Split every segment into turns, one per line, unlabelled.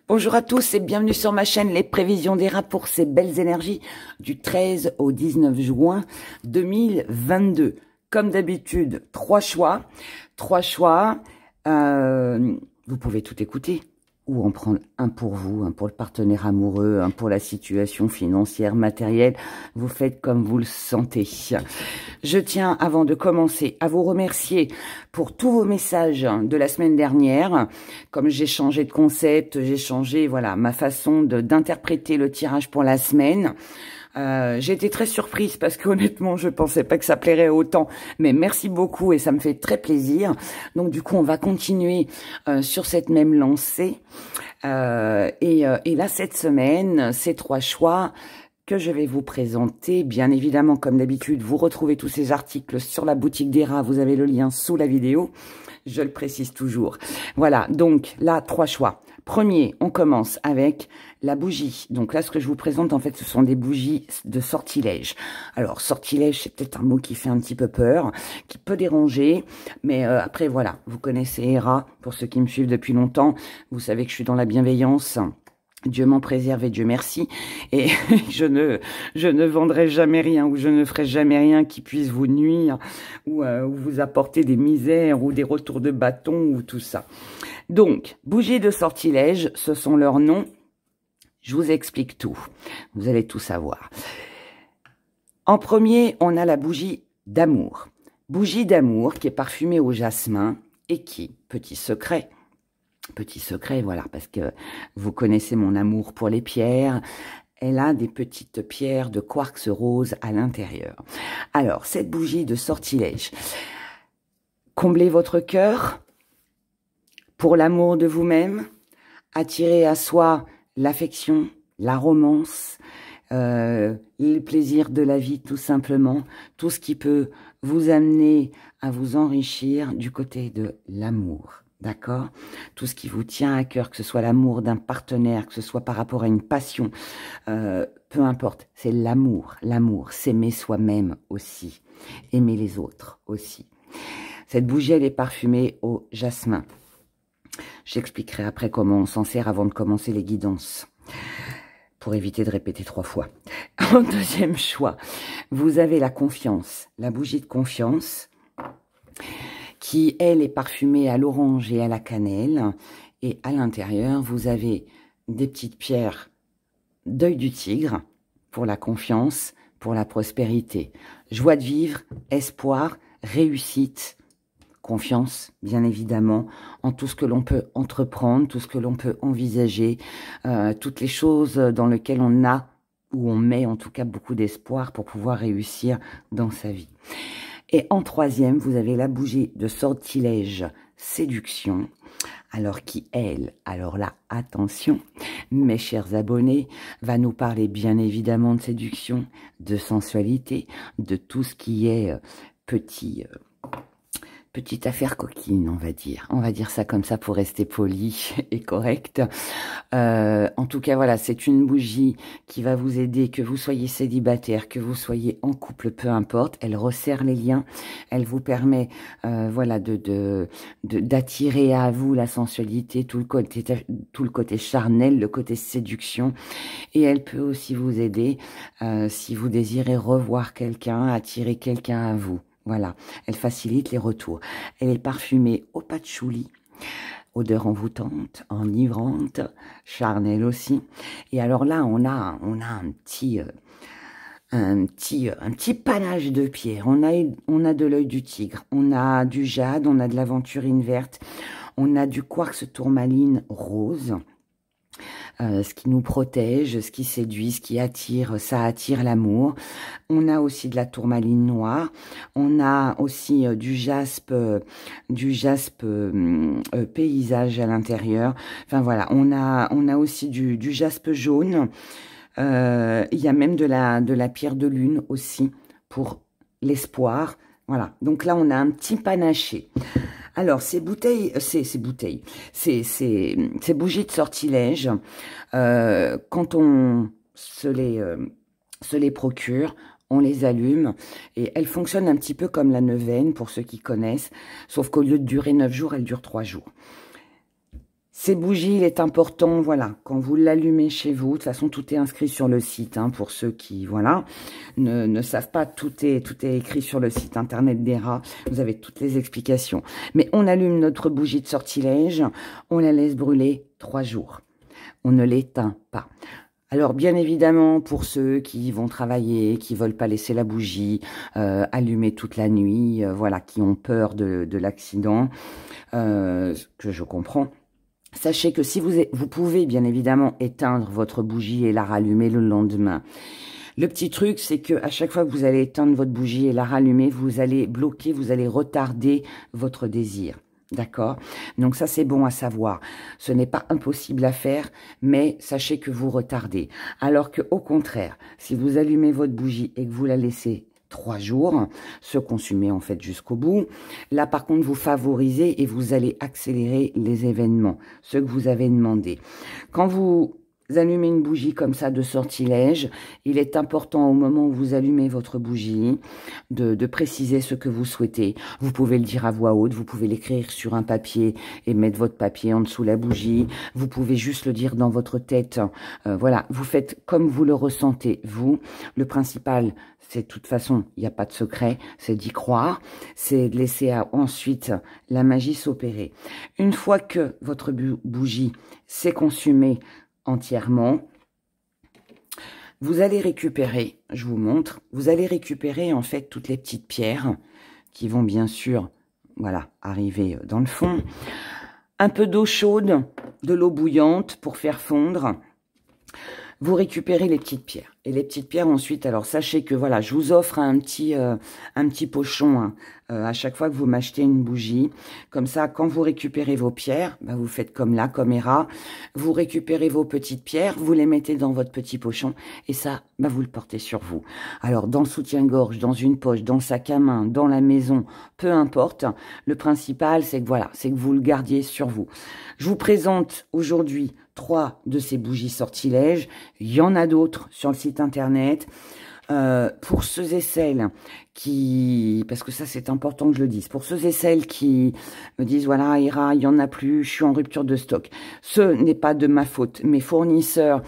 Bonjour à tous et bienvenue sur ma chaîne Les Prévisions des rats pour ces belles énergies du 13 au 19 juin 2022. Comme d'habitude, trois choix. Vous pouvez tout écouter ou en prendre un pour vous, un pour le partenaire amoureux, un pour la situation financière, matérielle. Vous faites comme vous le sentez. Je tiens, avant de commencer, à vous remercier pour tous vos messages de la semaine dernière. Comme j'ai changé de concept, j'ai changé, voilà, ma façon d'interpréter le tirage pour la semaine. J'ai été très surprise parce qu'honnêtement, je pensais pas que ça plairait autant. Mais merci beaucoup et ça me fait très plaisir. Donc du coup, on va continuer sur cette même lancée. Et là, cette semaine, ces trois choix que je vais vous présenter. Bien évidemment, comme d'habitude, vous retrouvez tous ces articles sur la boutique des rats. Vous avez le lien sous la vidéo. Je le précise toujours. Voilà, donc là, trois choix. Premier, on commence avec la bougie. Donc là, ce que je vous présente, en fait, ce sont des bougies de sortilège. Alors, sortilège, c'est peut-être un mot qui fait un petit peu peur, qui peut déranger. Mais après, voilà, vous connaissez Hera. Pour ceux qui me suivent depuis longtemps, vous savez que je suis dans la bienveillance. Dieu m'en préserve et Dieu merci. Et je ne vendrai jamais rien ou je ne ferai jamais rien qui puisse vous nuire ou vous apporter des misères ou des retours de bâton ou tout ça. Donc, bougies de sortilège, ce sont leurs noms. Je vous explique tout. Vous allez tout savoir. En premier, on a la bougie d'amour. Bougie d'amour qui est parfumée au jasmin et qui, petit secret, voilà, parce que vous connaissez mon amour pour les pierres. Elle a des petites pierres de quartz rose à l'intérieur. Alors, cette bougie de sortilège, comblez votre cœur pour l'amour de vous-même, attirez à soi l'affection, la romance, les plaisirs de la vie, tout simplement, tout ce qui peut vous amener à vous enrichir du côté de l'amour. D'accord? Tout ce qui vous tient à cœur, que ce soit l'amour d'un partenaire, que ce soit par rapport à une passion, peu importe, c'est l'amour. L'amour, s'aimer soi-même aussi, aimer les autres aussi. Cette bougie, elle est parfumée au jasmin. J'expliquerai après comment on s'en sert avant de commencer les guidances, pour éviter de répéter 3 fois. En deuxième choix, vous avez la confiance, la bougie de confiance, qui, elle, est parfumée à l'orange et à la cannelle. Et à l'intérieur, vous avez des petites pierres d'œil du tigre pour la confiance, pour la prospérité. Joie de vivre, espoir, réussite, confiance, bien évidemment, en tout ce que l'on peut entreprendre, tout ce que l'on peut envisager, toutes les choses dans lesquelles on a, ou on met en tout cas beaucoup d'espoir pour pouvoir réussir dans sa vie. Et en troisième, vous avez la bougie de sortilège séduction. Alors qui, elle, alors là, attention, mes chers abonnés, va nous parler bien évidemment de séduction, de sensualité, de tout ce qui est petite affaire coquine, on va dire. On va dire ça comme ça pour rester poli et correct. En tout cas, voilà, c'est une bougie qui va vous aider, que vous soyez célibataire, que vous soyez en couple, peu importe. Elle resserre les liens. Elle vous permet, voilà, d'attirer à vous la sensualité, tout le côté charnel, le côté séduction. Et elle peut aussi vous aider, si vous désirez revoir quelqu'un, attirer quelqu'un à vous. Voilà, elle facilite les retours. Elle est parfumée au patchouli, odeur envoûtante, enivrante, charnelle aussi. Et alors là, on a un petit panache de pierres. On a de l'œil du tigre, on a du jade, on a de l'aventurine verte, on a du quartz tourmaline rose. Ce qui nous protège, ce qui séduit, ce qui attire, ça attire l'amour. On a aussi de la tourmaline noire. On a aussi du jaspe paysage à l'intérieur. Enfin voilà, on a aussi du jaspe jaune. Il y a même de la pierre de lune aussi pour l'espoir. Voilà, donc là on a un petit panaché. Alors, ces bougies de sortilège, quand on se les procure, on les allume et elles fonctionnent un petit peu comme la neuvaine pour ceux qui connaissent, sauf qu'au lieu de durer 9 jours, elles durent 3 jours. Ces bougies, il est important, voilà, quand vous l'allumez chez vous, de toute façon, tout est inscrit sur le site, hein, pour ceux qui, voilà, ne savent pas, tout est écrit sur le site internet d'Hera, vous avez toutes les explications. Mais on allume notre bougie de sortilège, on la laisse brûler 3 jours. On ne l'éteint pas. Alors, bien évidemment, pour ceux qui vont travailler, qui veulent pas laisser la bougie allumée toute la nuit, voilà, qui ont peur de l'accident, que je comprends. Sachez que si vous pouvez bien évidemment éteindre votre bougie et la rallumer le lendemain. Le petit truc, c'est que à chaque fois que vous allez éteindre votre bougie et la rallumer, vous allez bloquer, vous allez retarder votre désir. D'accord? Donc ça, c'est bon à savoir. Ce n'est pas impossible à faire, mais sachez que vous retardez. Alors que au contraire, si vous allumez votre bougie et que vous la laissez 3 jours, se consumer en fait jusqu'au bout. Là, par contre, vous favorisez et vous allez accélérer les événements, ce que vous avez demandé. Quand vous allumez une bougie comme ça de sortilège, il est important au moment où vous allumez votre bougie de préciser ce que vous souhaitez. Vous pouvez le dire à voix haute, vous pouvez l'écrire sur un papier et mettre votre papier en dessous la bougie. Vous pouvez juste le dire dans votre tête. Voilà, vous faites comme vous le ressentez, vous. Le principal, c'est de toute façon, il n'y a pas de secret, c'est d'y croire, c'est de laisser ensuite la magie s'opérer. Une fois que votre bougie s'est consumée entièrement, vous allez récupérer, je vous montre, vous allez récupérer en fait toutes les petites pierres qui vont bien sûr, voilà, arriver dans le fond. Un peu d'eau chaude, de l'eau bouillante pour faire fondre. Vous récupérez les petites pierres. Et les petites pierres ensuite, alors sachez que voilà, je vous offre un petit pochon hein, à chaque fois que vous m'achetez une bougie. Comme ça, quand vous récupérez vos pierres, bah, vous faites comme là, comme Hera. Vous récupérez vos petites pierres, vous les mettez dans votre petit pochon et ça, bah, vous le portez sur vous. Alors, dans le soutien-gorge, dans une poche, dans le sac à main, dans la maison, peu importe. Le principal, c'est que voilà, c'est que vous le gardiez sur vous. Je vous présente aujourd'hui 3 de ces bougies sortilèges. Il y en a d'autres sur le site internet. Pour ceux et celles qui, parce que ça c'est important que je le dise, pour ceux et celles qui me disent voilà Hera, il y en a plus, je suis en rupture de stock. Ce n'est pas de ma faute. Mes fournisseurs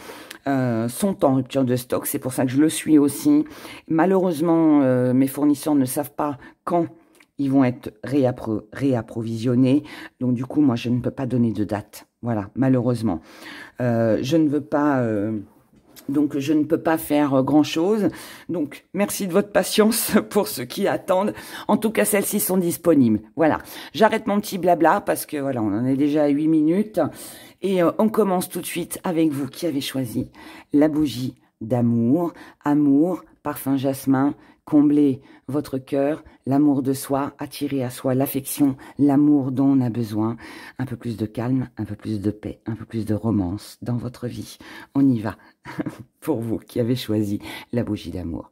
sont en rupture de stock, c'est pour ça que je le suis aussi. Malheureusement, mes fournisseurs ne savent pas quand ils vont être réapprovisionnés. Donc du coup, moi je ne peux pas donner de date. Voilà, malheureusement. Je ne veux pas... Donc, je ne peux pas faire grand-chose. Donc, merci de votre patience pour ceux qui attendent. En tout cas, celles-ci sont disponibles. Voilà. J'arrête mon petit blabla parce que, voilà, on en est déjà à 8 minutes. Et on commence tout de suite avec vous qui avez choisi la bougie d'amour. Amour, parfum jasmin, combler votre cœur, l'amour de soi, attirer à soi l'affection, l'amour dont on a besoin. Un peu plus de calme, un peu plus de paix, un peu plus de romance dans votre vie. On y va. Pour vous qui avez choisi la bougie d'amour.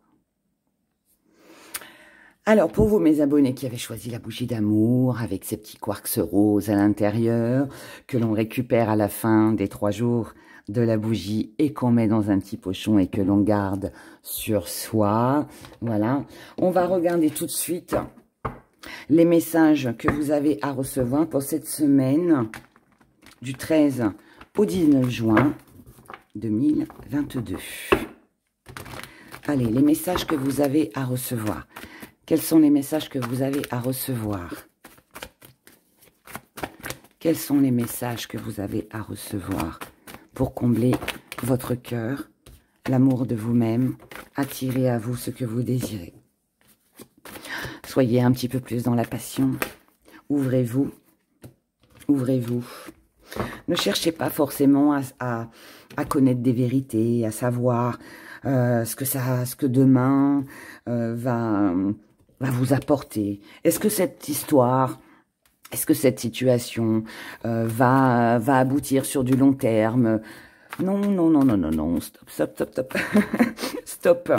Alors, pour vous, mes abonnés qui avez choisi la bougie d'amour avec ces petits quarks roses à l'intérieur, que l'on récupère à la fin des 3 jours de la bougie et qu'on met dans un petit pochon et que l'on garde sur soi. Voilà. On va regarder tout de suite les messages que vous avez à recevoir pour cette semaine du 13 au 19 juin 2022. Allez, les messages que vous avez à recevoir. Quels sont les messages que vous avez à recevoir? Quels sont les messages que vous avez à recevoir pour combler votre cœur, l'amour de vous-même, attirer à vous ce que vous désirez? Soyez un petit peu plus dans la passion. Ouvrez-vous. Ouvrez-vous. Ne cherchez pas forcément à connaître des vérités, à savoir ce que demain va vous apporter. Est-ce que cette histoire, est-ce que cette situation va aboutir sur du long terme? Non, non, non, non, non, non, stop, stop, stop, stop. Stop.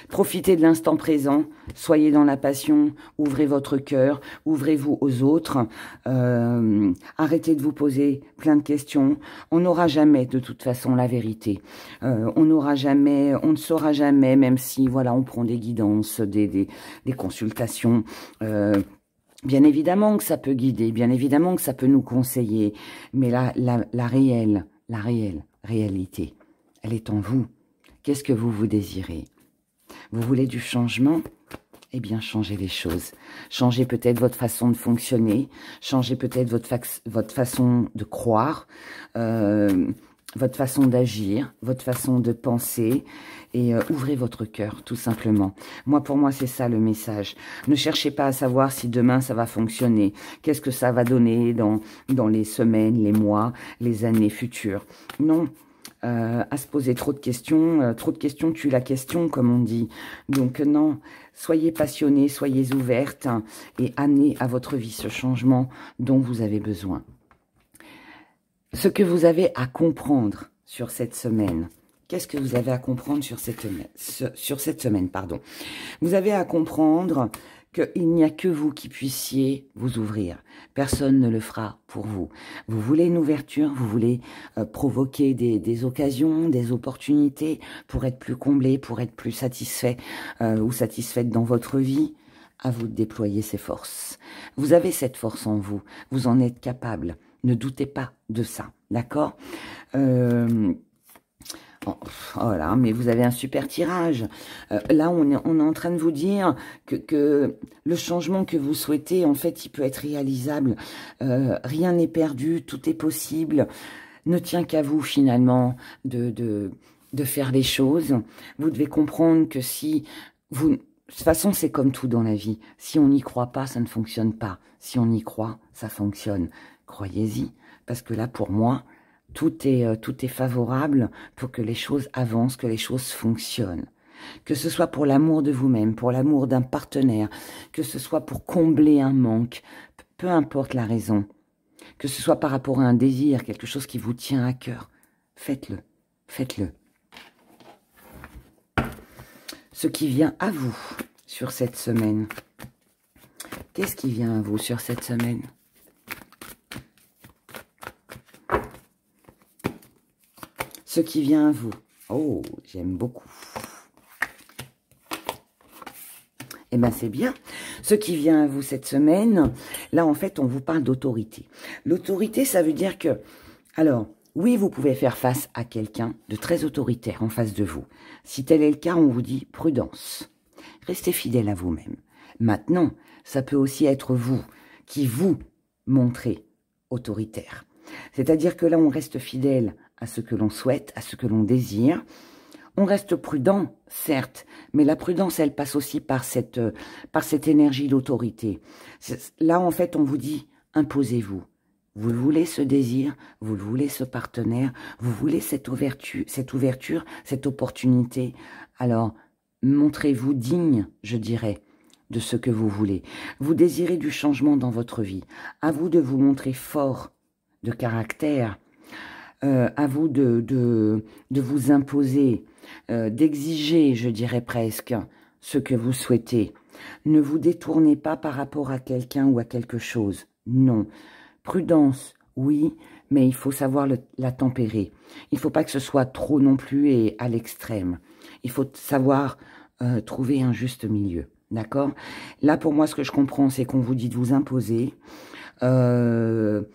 Profitez de l'instant présent, soyez dans la passion, ouvrez votre cœur, ouvrez-vous aux autres, arrêtez de vous poser plein de questions. On n'aura jamais de toute façon la vérité. On n'aura jamais, on ne saura jamais, même si voilà, on prend des guidances, des consultations. Bien évidemment que ça peut guider, bien évidemment que ça peut nous conseiller, mais la réalité, elle est en vous. Qu'est-ce que vous désirez? Vous voulez du changement? Eh bien, changez les choses. Changez peut-être votre façon de fonctionner, changez peut-être votre façon de croire, votre façon d'agir, votre façon de penser, et ouvrez votre cœur, tout simplement. Pour moi, c'est ça le message. Ne cherchez pas à savoir si demain ça va fonctionner, qu'est-ce que ça va donner dans les semaines, les mois, les années futures. Non, à se poser trop de questions tuent la question, comme on dit. Donc non, soyez passionnés, soyez ouvertes et amenez à votre vie ce changement dont vous avez besoin. Ce que vous avez à comprendre sur cette semaine, qu'est-ce que vous avez à comprendre sur cette semaine, pardon. Vous avez à comprendre qu'il n'y a que vous qui puissiez vous ouvrir. Personne ne le fera pour vous. Vous voulez une ouverture, vous voulez provoquer des occasions, des opportunités pour être plus comblé, pour être plus satisfait ou satisfaite dans votre vie. À vous de déployer ces forces. Vous avez cette force en vous, vous en êtes capable. Ne doutez pas de ça, d'accord? Voilà, mais vous avez un super tirage. Là, on est en train de vous dire que le changement que vous souhaitez, en fait, il peut être réalisable. Rien n'est perdu, tout est possible. Ne tient qu'à vous, finalement, de faire les choses. Vous devez comprendre que si vous... De toute façon, c'est comme tout dans la vie. Si on n'y croit pas, ça ne fonctionne pas. Si on y croit, ça fonctionne. Croyez-y, parce que là, pour moi, tout est favorable pour que les choses avancent, que les choses fonctionnent. Que ce soit pour l'amour de vous-même, pour l'amour d'un partenaire, que ce soit pour combler un manque, peu importe la raison. Que ce soit par rapport à un désir, quelque chose qui vous tient à cœur. Faites-le, faites-le. Ce qui vient à vous sur cette semaine. Qu'est-ce qui vient à vous sur cette semaine? Ce qui vient à vous. Oh, j'aime beaucoup. Eh bien, c'est bien. Ce qui vient à vous cette semaine, là, en fait, on vous parle d'autorité. L'autorité, ça veut dire que... Alors, oui, vous pouvez faire face à quelqu'un de très autoritaire en face de vous. Si tel est le cas, on vous dit prudence. Restez fidèle à vous-même. Maintenant, ça peut aussi être vous qui vous montrez autoritaire. C'est-à-dire que là, on reste fidèle à ce que l'on souhaite, à ce que l'on désire. On reste prudent, certes, mais la prudence, elle passe aussi par cette énergie d'autorité. Là, en fait, on vous dit, imposez-vous. Vous voulez ce désir, vous voulez ce partenaire, vous voulez cette ouverture, cette opportunité. Alors, montrez-vous digne, je dirais, de ce que vous voulez. Vous désirez du changement dans votre vie. À vous de vous montrer fort de caractère. À vous de vous imposer, d'exiger, je dirais presque, ce que vous souhaitez. Ne vous détournez pas par rapport à quelqu'un ou à quelque chose. Non. Prudence, oui, mais il faut savoir la tempérer. Il ne faut pas que ce soit trop non plus et à l'extrême. Il faut savoir trouver un juste milieu. D'accord? Là, pour moi, ce que je comprends, c'est qu'on vous dit de vous imposer, de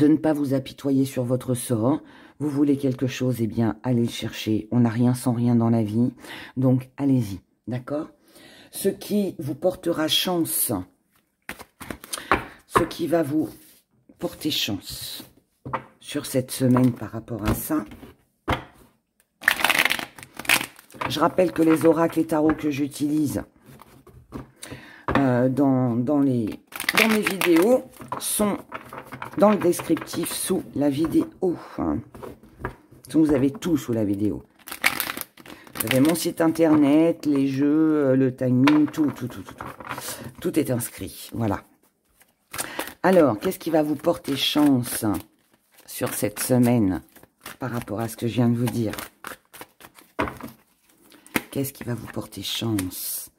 ne pas vous apitoyer sur votre sort. Vous voulez quelque chose, eh bien, allez le chercher. On n'a rien sans rien dans la vie. Donc, allez-y. D'accord? Ce qui vous portera chance, ce qui va vous porter chance sur cette semaine par rapport à ça. Je rappelle que les oracles et tarots que j'utilise dans mes vidéos sont dans le descriptif sous la vidéo. Vous avez tout sous la vidéo. Vous avez mon site internet, les jeux, le timing, tout. Tout est inscrit. Voilà. Alors, qu'est-ce qui va vous porter chance sur cette semaine par rapport à ce que je viens de vous dire? Qu'est-ce qui va vous porter chance?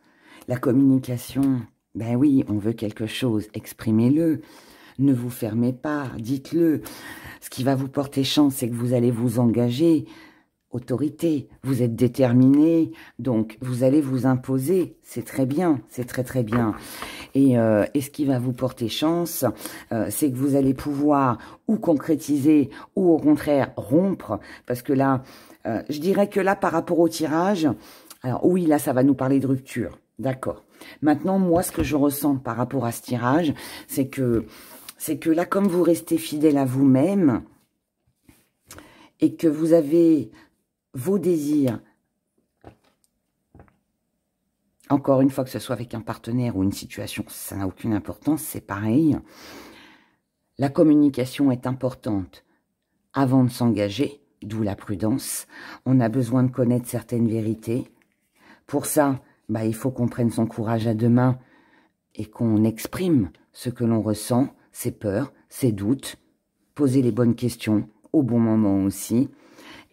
La communication. Ben oui, on veut quelque chose. Exprimez-le. Ne vous fermez pas. Dites-le. Ce qui va vous porter chance, c'est que vous allez vous engager autorité, vous êtes déterminé, donc vous allez vous imposer, c'est très bien, c'est très très bien. Et ce qui va vous porter chance, c'est que vous allez pouvoir ou concrétiser ou au contraire rompre, parce que là, je dirais que là par rapport au tirage, alors oui là ça va nous parler de rupture, d'accord. Maintenant moi ce que je ressens par rapport à ce tirage, c'est que là comme vous restez fidèle à vous-même et que vous avez vos désirs, encore une fois que ce soit avec un partenaire ou une situation, ça n'a aucune importance, c'est pareil. La communication est importante avant de s'engager, d'où la prudence. On a besoin de connaître certaines vérités. Pour ça, bah, il faut qu'on prenne son courage à deux mains et qu'on exprime ce que l'on ressent, ses peurs, ses doutes, poser les bonnes questions au bon moment aussi.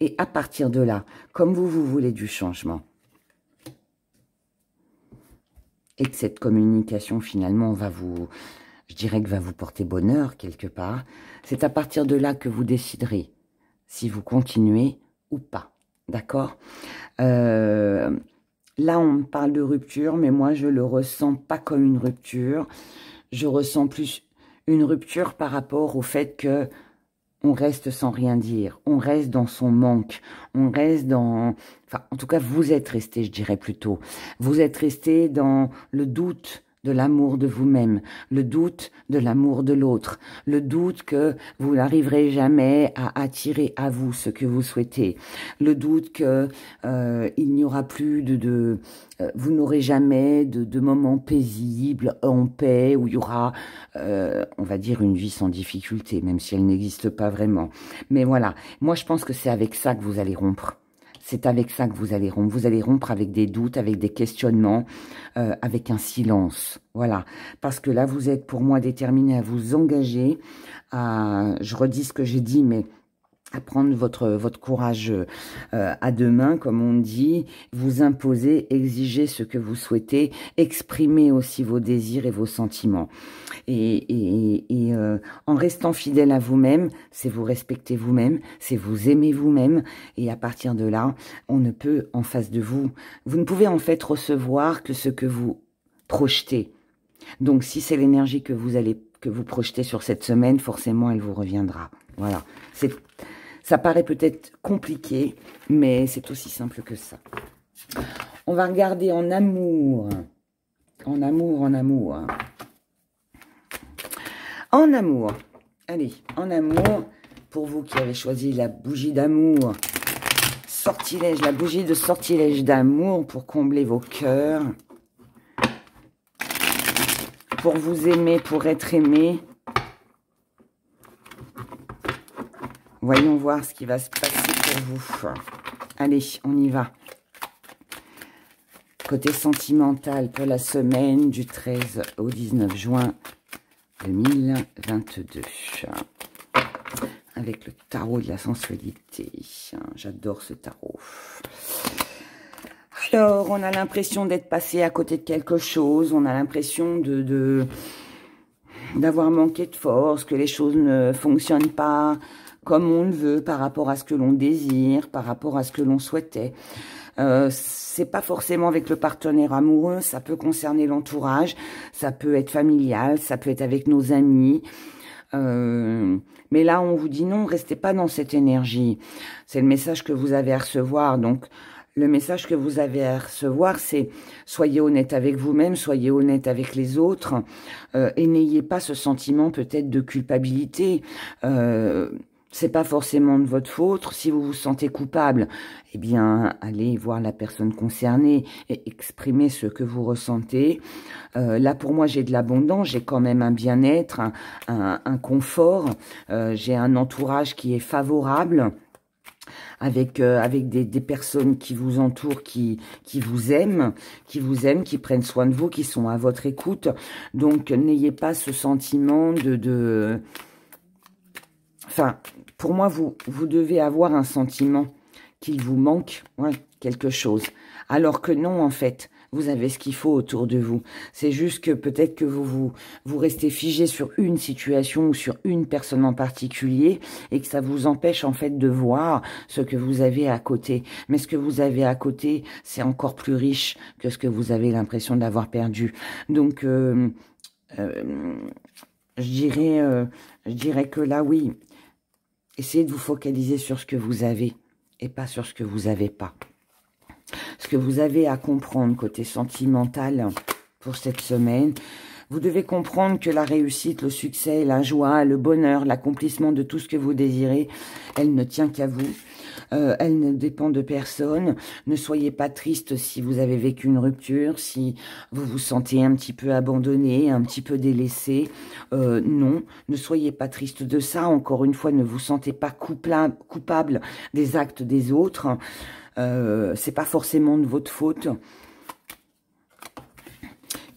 Et à partir de là, comme vous voulez du changement, et que cette communication finalement va vous, je dirais que va vous porter bonheur quelque part, c'est à partir de là que vous déciderez si vous continuez ou pas, d'accord? Là on me parle de rupture, mais moi je le ressens pas comme une rupture, je ressens plus une rupture par rapport au fait que on reste sans rien dire, on reste dans son manque, on reste dans... Enfin, en tout cas, vous êtes resté, je dirais plutôt. Vous êtes resté dans le doute de l'amour de vous-même, le doute de l'amour de l'autre, le doute que vous n'arriverez jamais à attirer à vous ce que vous souhaitez, le doute que il n'y aura plus vous n'aurez jamais de moments paisibles, en paix, où il y aura, on va dire, une vie sans difficulté, même si elle n'existe pas vraiment. Mais voilà, moi je pense que c'est avec ça que vous allez rompre. C'est avec ça que vous allez rompre. Vous allez rompre avec des doutes, avec des questionnements, avec un silence. Voilà. Parce que là, vous êtes pour moi déterminé à vous engager, je redis ce que j'ai dit, mais à prendre votre courage à deux mains, comme on dit, vous imposer, exiger ce que vous souhaitez, exprimer aussi vos désirs et vos sentiments. Et en restant fidèle à vous-même, c'est vous respecter vous-même, c'est vous aimer vous-même, et à partir de là, on ne peut en face de vous, vous ne pouvez en fait recevoir que ce que vous projetez. Donc si c'est l'énergie que vous projetez sur cette semaine, forcément elle vous reviendra. Voilà, ça paraît peut-être compliqué, mais c'est aussi simple que ça. On va regarder en amour. En amour, en amour. En amour. Allez, en amour, pour vous qui avez choisi la bougie d'amour, sortilège, la bougie de sortilège d'amour pour combler vos cœurs. Pour vous aimer, pour être aimé. Voyons voir ce qui va se passer pour vous. Allez, on y va. Côté sentimental pour la semaine du 13 au 19 juin 2022. Avec le tarot de la sensualité. J'adore ce tarot. Alors, on a l'impression d'être passé à côté de quelque chose. On a l'impression d'avoir manqué de force, que les choses ne fonctionnent pas comme on le veut, par rapport à ce que l'on désire, par rapport à ce que l'on souhaitait. C'est pas forcément avec le partenaire amoureux, ça peut concerner l'entourage, ça peut être familial, ça peut être avec nos amis. Mais là, on vous dit non, restez pas dans cette énergie. C'est le message que vous avez à recevoir. Donc, le message que vous avez à recevoir, c'est soyez honnête avec vous-même, soyez honnête avec les autres, et n'ayez pas ce sentiment peut-être de culpabilité. C'est pas forcément de votre faute. Si vous vous sentez coupable, eh bien, allez voir la personne concernée et exprimer ce que vous ressentez. Là, pour moi, j'ai de l'abondance, j'ai quand même un bien-être, un confort. J'ai un entourage qui est favorable, avec des personnes qui vous entourent, qui vous aiment, qui prennent soin de vous, qui sont à votre écoute. Donc, n'ayez pas ce sentiment Enfin, pour moi, vous devez avoir un sentiment qu'il vous manque quelque chose. Alors que non, en fait, vous avez ce qu'il faut autour de vous. C'est juste que peut-être que vous restez figé sur une situation ou sur une personne en particulier et que ça vous empêche en fait de voir ce que vous avez à côté. Mais ce que vous avez à côté, c'est encore plus riche que ce que vous avez l'impression d'avoir perdu. Donc, je dirais que là, oui, essayez de vous focaliser sur ce que vous avez et pas sur ce que vous n'avez pas. Ce que vous avez à comprendre côté sentimental pour cette semaine, vous devez comprendre que la réussite, le succès, la joie, le bonheur, l'accomplissement de tout ce que vous désirez, elle ne tient qu'à vous. Elle ne dépend de personne. Ne soyez pas triste si vous avez vécu une rupture, si vous vous sentez un petit peu abandonné, un petit peu délaissé. Non, ne soyez pas triste de ça. Encore une fois, ne vous sentez pas coupable des actes des autres. C'est pas forcément de votre faute.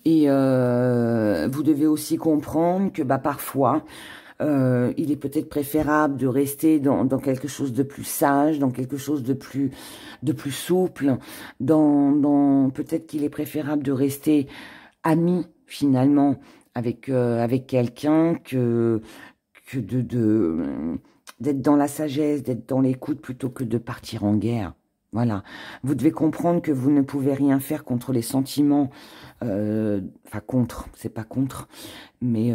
Et vous devez aussi comprendre que parfois, il est peut-être préférable de rester dans quelque chose de plus sage, dans quelque chose de plus souple, peut-être qu'il est préférable de rester ami finalement avec quelqu'un que d'être dans la sagesse, d'être dans l'écoute plutôt que de partir en guerre. Voilà, vous devez comprendre que vous ne pouvez rien faire contre les sentiments, enfin contre, c'est pas contre, mais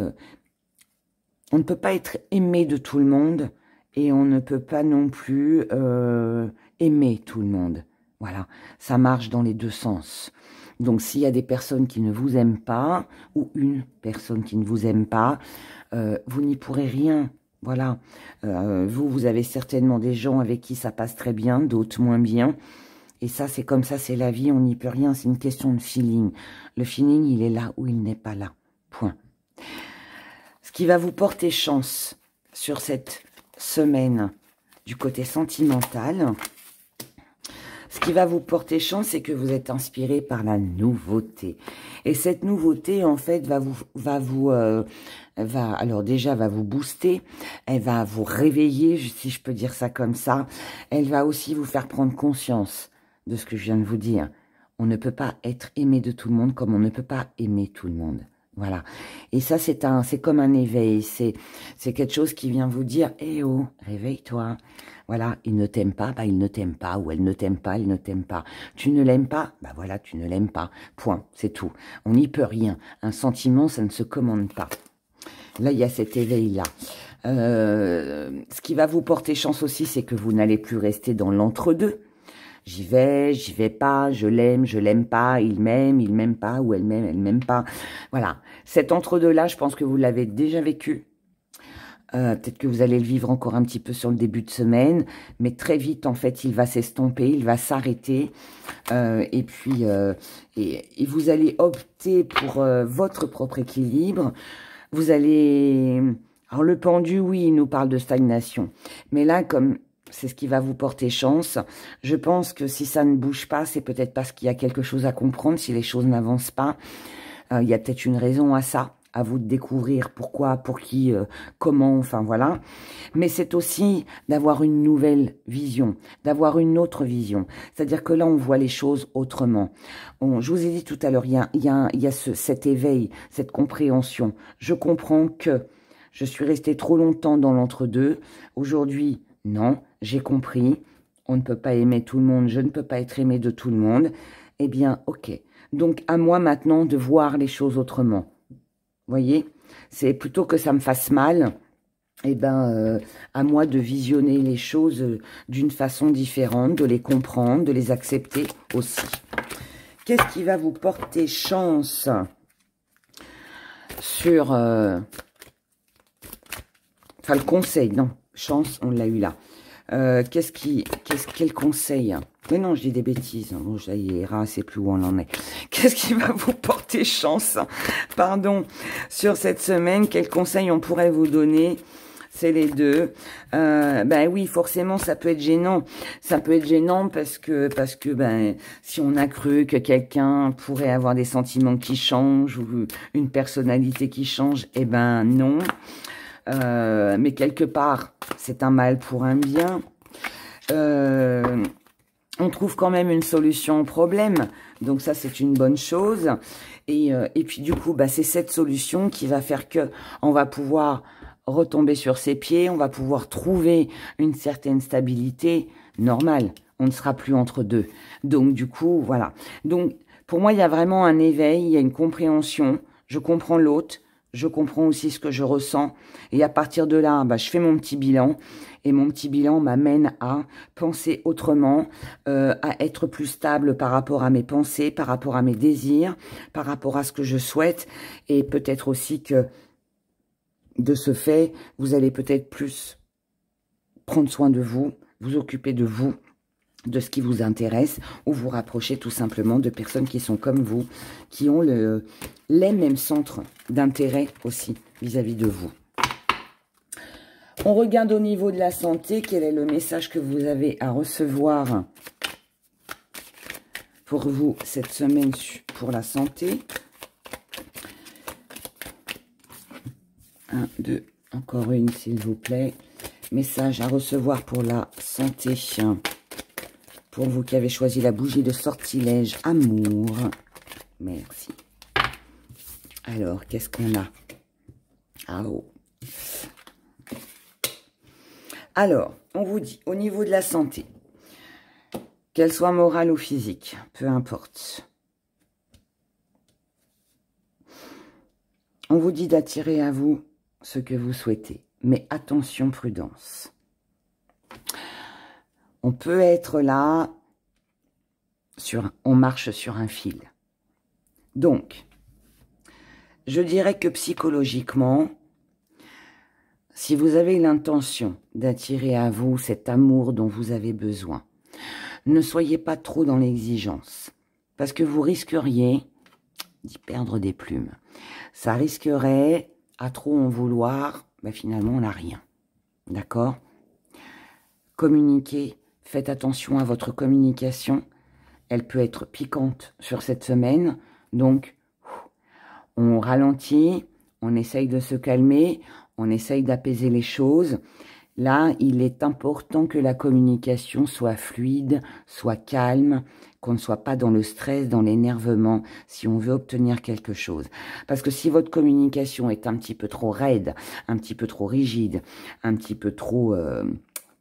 on ne peut pas être aimé de tout le monde et on ne peut pas non plus aimer tout le monde. Voilà, ça marche dans les deux sens. Donc s'il y a des personnes qui ne vous aiment pas ou une personne qui ne vous aime pas, vous n'y pourrez rien. Voilà, vous avez certainement des gens avec qui ça passe très bien, d'autres moins bien. Et ça, c'est comme ça, c'est la vie, on n'y peut rien, c'est une question de feeling. Le feeling, il est là ou il n'est pas là, point. Ce qui va vous porter chance sur cette semaine du côté sentimental, ce qui va vous porter chance, c'est que vous êtes inspiré par la nouveauté. Et cette nouveauté, en fait, va vous booster, elle va vous réveiller, si je peux dire ça comme ça. Elle va aussi vous faire prendre conscience de ce que je viens de vous dire. On ne peut pas être aimé de tout le monde comme on ne peut pas aimer tout le monde. Voilà. Et ça, c'est comme un éveil. C'est quelque chose qui vient vous dire, eh oh, réveille-toi. Voilà, il ne t'aime pas, il ne t'aime pas, ou elle ne t'aime pas, il ne t'aime pas. Tu ne l'aimes pas, voilà, tu ne l'aimes pas. Point, c'est tout. On n'y peut rien. Un sentiment, ça ne se commande pas. Là, il y a cet éveil-là. Ce qui va vous porter chance aussi, c'est que vous n'allez plus rester dans l'entre-deux. J'y vais pas, je l'aime pas, il m'aime pas, ou elle m'aime pas. Voilà, cet entre-deux-là, je pense que vous l'avez déjà vécu. Peut-être que vous allez le vivre encore un petit peu sur le début de semaine, mais très vite, en fait, il va s'estomper, il va s'arrêter, et puis et vous allez opter pour votre propre équilibre. Vous allez... Alors, le pendu, oui, il nous parle de stagnation, mais là, comme c'est ce qui va vous porter chance, je pense que si ça ne bouge pas, c'est peut-être parce qu'il y a quelque chose à comprendre, si les choses n'avancent pas, il y a peut-être une raison à ça. À vous de découvrir pourquoi, pour qui, comment, enfin voilà. Mais c'est aussi d'avoir une nouvelle vision, d'avoir une autre vision. C'est-à-dire que là, on voit les choses autrement. Je vous ai dit tout à l'heure, il y a cet éveil, cette compréhension. Je comprends que je suis restée trop longtemps dans l'entre-deux. Aujourd'hui, non, j'ai compris. On ne peut pas aimer tout le monde, je ne peux pas être aimé de tout le monde. Eh bien, ok. Donc, à moi maintenant de voir les choses autrement. Voyez, c'est plutôt que ça me fasse mal, eh ben, à moi de visionner les choses d'une façon différente, de les comprendre, de les accepter aussi. Qu'est-ce qui va vous porter chance sur... Enfin, le conseil, non, chance, on l'a eu là. Quel conseil? Mais non, je dis des bêtises. Bon, ça y est, c'est plus où on en est. Qu'est-ce qui va vous porter chance, pardon, sur cette semaine? Quel conseil on pourrait vous donner? C'est les deux. Ben oui, forcément, ça peut être gênant. Ça peut être gênant parce que ben, si on a cru que quelqu'un pourrait avoir des sentiments qui changent ou une personnalité qui change, eh ben non. Mais quelque part, c'est un mal pour un bien. on trouve quand même une solution au problème. Donc ça, c'est une bonne chose. Et puis du coup, bah, c'est cette solution qui va faire que on va pouvoir retomber sur ses pieds, on va pouvoir trouver une certaine stabilité normale. On ne sera plus entre deux. Donc du coup, voilà. Donc pour moi, il y a vraiment un éveil, il y a une compréhension. Je comprends l'autre, je comprends aussi ce que je ressens. Et à partir de là, bah, je fais mon petit bilan. Et mon petit bilan m'amène à penser autrement, à être plus stable par rapport à mes pensées, par rapport à mes désirs, par rapport à ce que je souhaite. Et peut-être aussi que, de ce fait, vous allez peut-être plus prendre soin de vous, vous occuper de vous, de ce qui vous intéresse, ou vous rapprocher tout simplement de personnes qui sont comme vous, qui ont les mêmes centres d'intérêt aussi vis-à-vis de vous. On regarde au niveau de la santé, quel est le message que vous avez à recevoir pour vous cette semaine pour la santé. 1, 2, encore une s'il vous plaît. Message à recevoir pour la santé. Pour vous qui avez choisi la bougie de sortilège, amour. Merci. Alors, qu'est-ce qu'on a? Ah oh. Alors, on vous dit, au niveau de la santé, qu'elle soit morale ou physique, peu importe. On vous dit d'attirer à vous ce que vous souhaitez. Mais attention, prudence. On peut être là, on marche sur un fil. Donc, je dirais que psychologiquement, si vous avez l'intention d'attirer à vous cet amour dont vous avez besoin, ne soyez pas trop dans l'exigence, parce que vous risqueriez d'y perdre des plumes. Ça risquerait, à trop en vouloir, ben finalement on n'a rien. D'accord? Communiquez, faites attention à votre communication. Elle peut être piquante sur cette semaine, donc on ralentit, on essaye de se calmer, on essaye d'apaiser les choses. Là, il est important que la communication soit fluide, soit calme, qu'on ne soit pas dans le stress, dans l'énervement, si on veut obtenir quelque chose. Parce que si votre communication est un petit peu trop raide, un petit peu trop rigide, un petit peu trop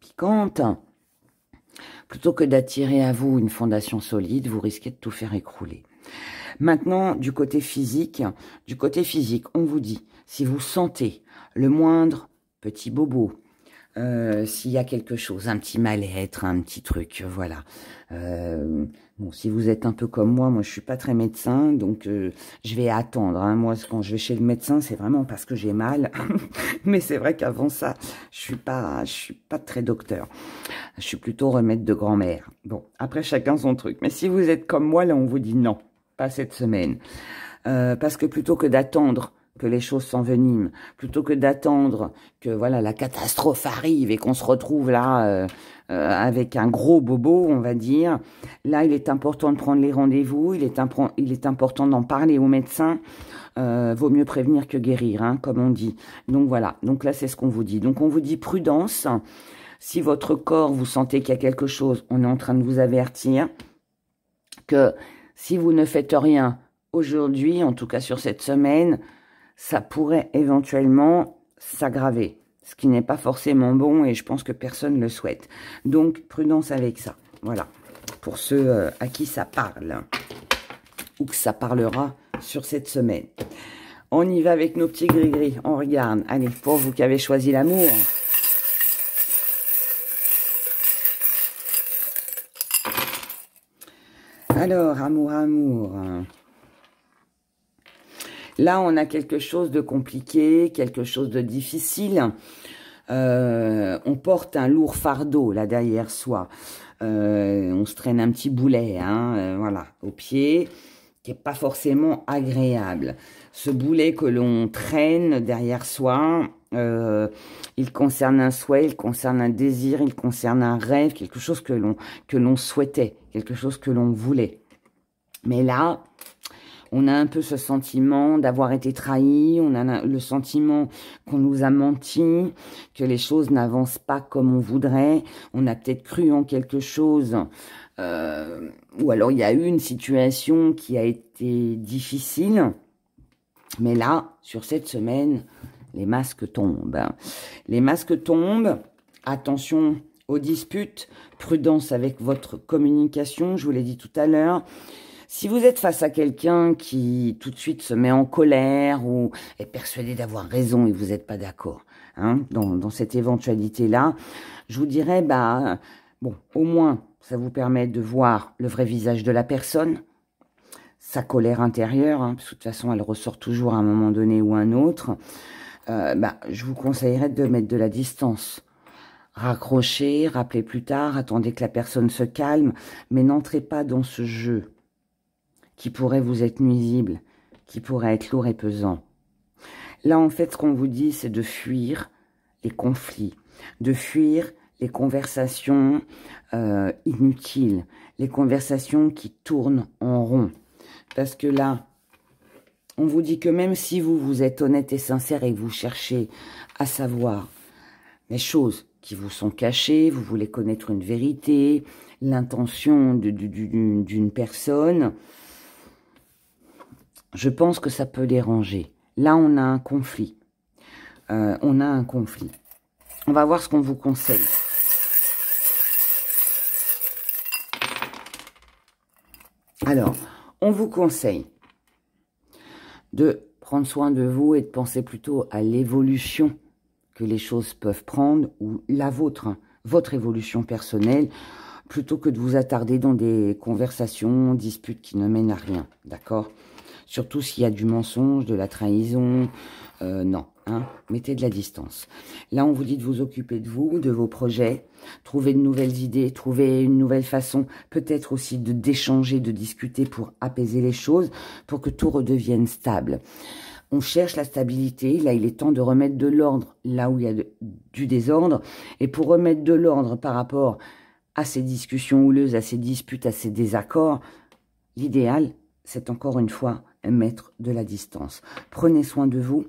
piquante, plutôt que d'attirer à vous une fondation solide, vous risquez de tout faire écrouler. Maintenant, du côté physique, on vous dit, si vous sentez le moindre petit bobo, s'il y a quelque chose, un petit mal-être, un petit truc, voilà. Bon, si vous êtes un peu comme moi je suis pas très médecin, donc je vais attendre. Hein. Moi, quand je vais chez le médecin, c'est vraiment parce que j'ai mal. Mais c'est vrai qu'avant ça, je suis pas très docteur. Je suis plutôt remède de grand-mère. Bon, après chacun son truc. Mais si vous êtes comme moi, là, on vous dit non, pas cette semaine, parce que plutôt que d'attendre que les choses s'enveniment, plutôt que d'attendre que voilà la catastrophe arrive et qu'on se retrouve là avec un gros bobo, on va dire. Là, il est important de prendre les rendez-vous, il est important d'en parler au médecin. Vaut mieux prévenir que guérir, hein, comme on dit. Donc voilà, donc là c'est ce qu'on vous dit. Donc on vous dit prudence. Si votre corps, vous sentez qu'il y a quelque chose, on est en train de vous avertir que si vous ne faites rien aujourd'hui, en tout cas sur cette semaine, ça pourrait éventuellement s'aggraver, ce qui n'est pas forcément bon et je pense que personne ne le souhaite. Donc, prudence avec ça. Voilà, pour ceux à qui ça parle ou que ça parlera sur cette semaine. On y va avec nos petits gris-gris. On regarde. Allez, pour vous qui avez choisi l'amour. Alors, amour. Là, on a quelque chose de compliqué, quelque chose de difficile. On porte un lourd fardeau, là, derrière soi. On se traîne un petit boulet, hein, voilà, au pied, qui n'est pas forcément agréable. Ce boulet que l'on traîne derrière soi, il concerne un souhait, il concerne un désir, il concerne un rêve, quelque chose que l'on souhaitait, quelque chose que l'on voulait. Mais là, On a un peu ce sentiment d'avoir été trahi, on a le sentiment qu'on nous a menti, que les choses n'avancent pas comme on voudrait. On a peut-être cru en quelque chose, ou alors il y a eu une situation qui a été difficile. Mais là, sur cette semaine, les masques tombent. Les masques tombent. Attention aux disputes. Prudence avec votre communication, je vous l'ai dit tout à l'heure. Si vous êtes face à quelqu'un qui tout de suite se met en colère ou est persuadé d'avoir raison et vous n'êtes pas d'accord, hein, dans cette éventualité-là, je vous dirais, bon, au moins, ça vous permet de voir le vrai visage de la personne, sa colère intérieure, hein, parce que de toute façon, elle ressort toujours à un moment donné ou un autre. Je vous conseillerais de mettre de la distance. Raccrochez, rappelez plus tard, attendez que la personne se calme, mais n'entrez pas dans ce jeu qui pourrait vous être nuisible, qui pourrait être lourd et pesant. Là, en fait, ce qu'on vous dit, c'est de fuir les conflits, de fuir les conversations inutiles, les conversations qui tournent en rond. Parce que là, on vous dit que même si vous êtes honnête et sincère et que vous cherchez à savoir les choses qui vous sont cachées, vous voulez connaître une vérité, l'intention d'une personne, je pense que ça peut déranger. Là, on a un conflit. On va voir ce qu'on vous conseille. Alors, on vous conseille de prendre soin de vous et de penser plutôt à l'évolution que les choses peuvent prendre, ou la vôtre, hein, votre évolution personnelle, plutôt que de vous attarder dans des conversations, disputes qui ne mènent à rien, d'accord ? Surtout s'il y a du mensonge, de la trahison, non, hein, mettez de la distance. Là, on vous dit de vous occuper de vous, de vos projets, trouver de nouvelles idées, trouver une nouvelle façon, peut-être aussi d'échanger, de discuter pour apaiser les choses, pour que tout redevienne stable. On cherche la stabilité, là il est temps de remettre de l'ordre là où il y a du désordre, et pour remettre de l'ordre par rapport à ces discussions houleuses, à ces disputes, à ces désaccords, l'idéal, c'est encore une fois mettre de la distance. Prenez soin de vous,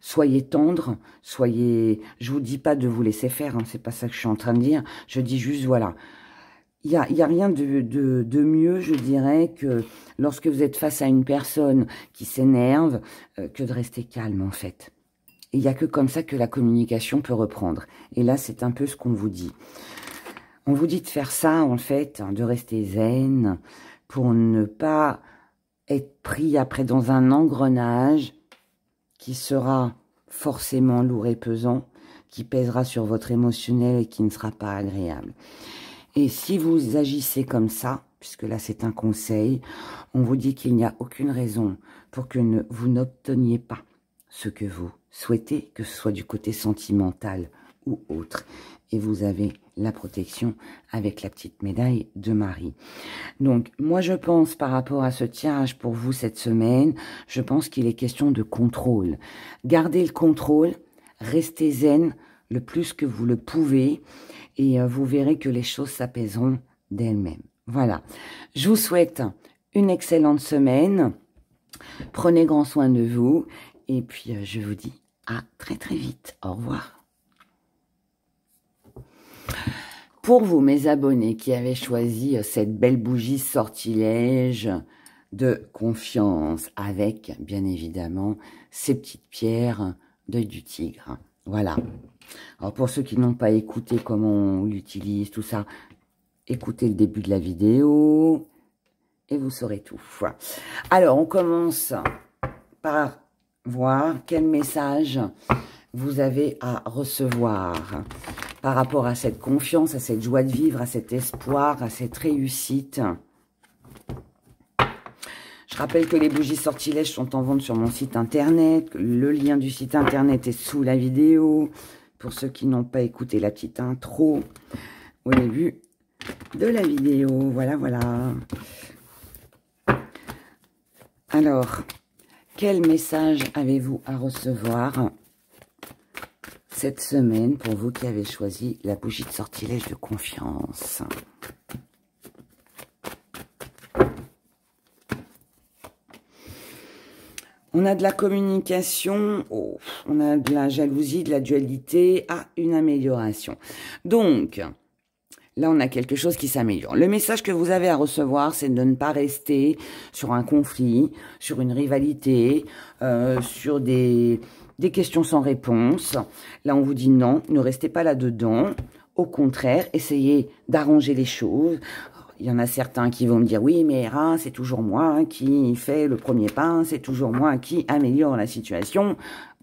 soyez tendre, soyez... Je vous dis pas de vous laisser faire, hein, c'est pas ça que je suis en train de dire, je dis juste, voilà, il y a rien de mieux, je dirais, que lorsque vous êtes face à une personne qui s'énerve, que de rester calme, en fait. Il n'y a que comme ça que la communication peut reprendre. Et là, c'est un peu ce qu'on vous dit. On vous dit de faire ça, en fait, de rester zen, pour ne pas être pris après dans un engrenage qui sera forcément lourd et pesant, qui pèsera sur votre émotionnel et qui ne sera pas agréable. Et si vous agissez comme ça, puisque là c'est un conseil, on vous dit qu'il n'y a aucune raison pour que vous n'obteniez pas ce que vous souhaitez, que ce soit du côté sentimental ou autre. Et vous avez la protection avec la petite médaille de Marie. Donc, moi je pense par rapport à ce tirage pour vous cette semaine, je pense qu'il est question de contrôle. Gardez le contrôle, restez zen le plus que vous le pouvez et vous verrez que les choses s'apaiseront d'elles-mêmes. Voilà, je vous souhaite une excellente semaine, prenez grand soin de vous et puis je vous dis à très très vite. Au revoir. Pour vous, mes abonnés qui avaient choisi cette belle bougie sortilège de confiance avec, bien évidemment, ces petites pierres d'œil du tigre. Voilà. Alors, pour ceux qui n'ont pas écouté comment on l'utilise, tout ça, écoutez le début de la vidéo et vous saurez tout. Alors, on commence par voir quel message vous avez à recevoir par rapport à cette confiance, à cette joie de vivre, à cet espoir, à cette réussite. Je rappelle que les bougies sortilèges sont en vente sur mon site internet. Le lien du site internet est sous la vidéo. Pour ceux qui n'ont pas écouté la petite intro au début de la vidéo. Voilà, voilà. Alors, quel message avez-vous à recevoir cette semaine pour vous qui avez choisi la bougie de sortilège de confiance? On a de la communication, oh, on a de la jalousie, de la dualité à une amélioration. Donc, là, on a quelque chose qui s'améliore. Le message que vous avez à recevoir, c'est de ne pas rester sur un conflit, sur une rivalité, sur des questions sans réponse. Là, on vous dit non, ne restez pas là-dedans. Au contraire, essayez d'arranger les choses. Il y en a certains qui vont me dire, oui, mais c'est toujours moi qui fait le premier pas, c'est toujours moi qui améliore la situation.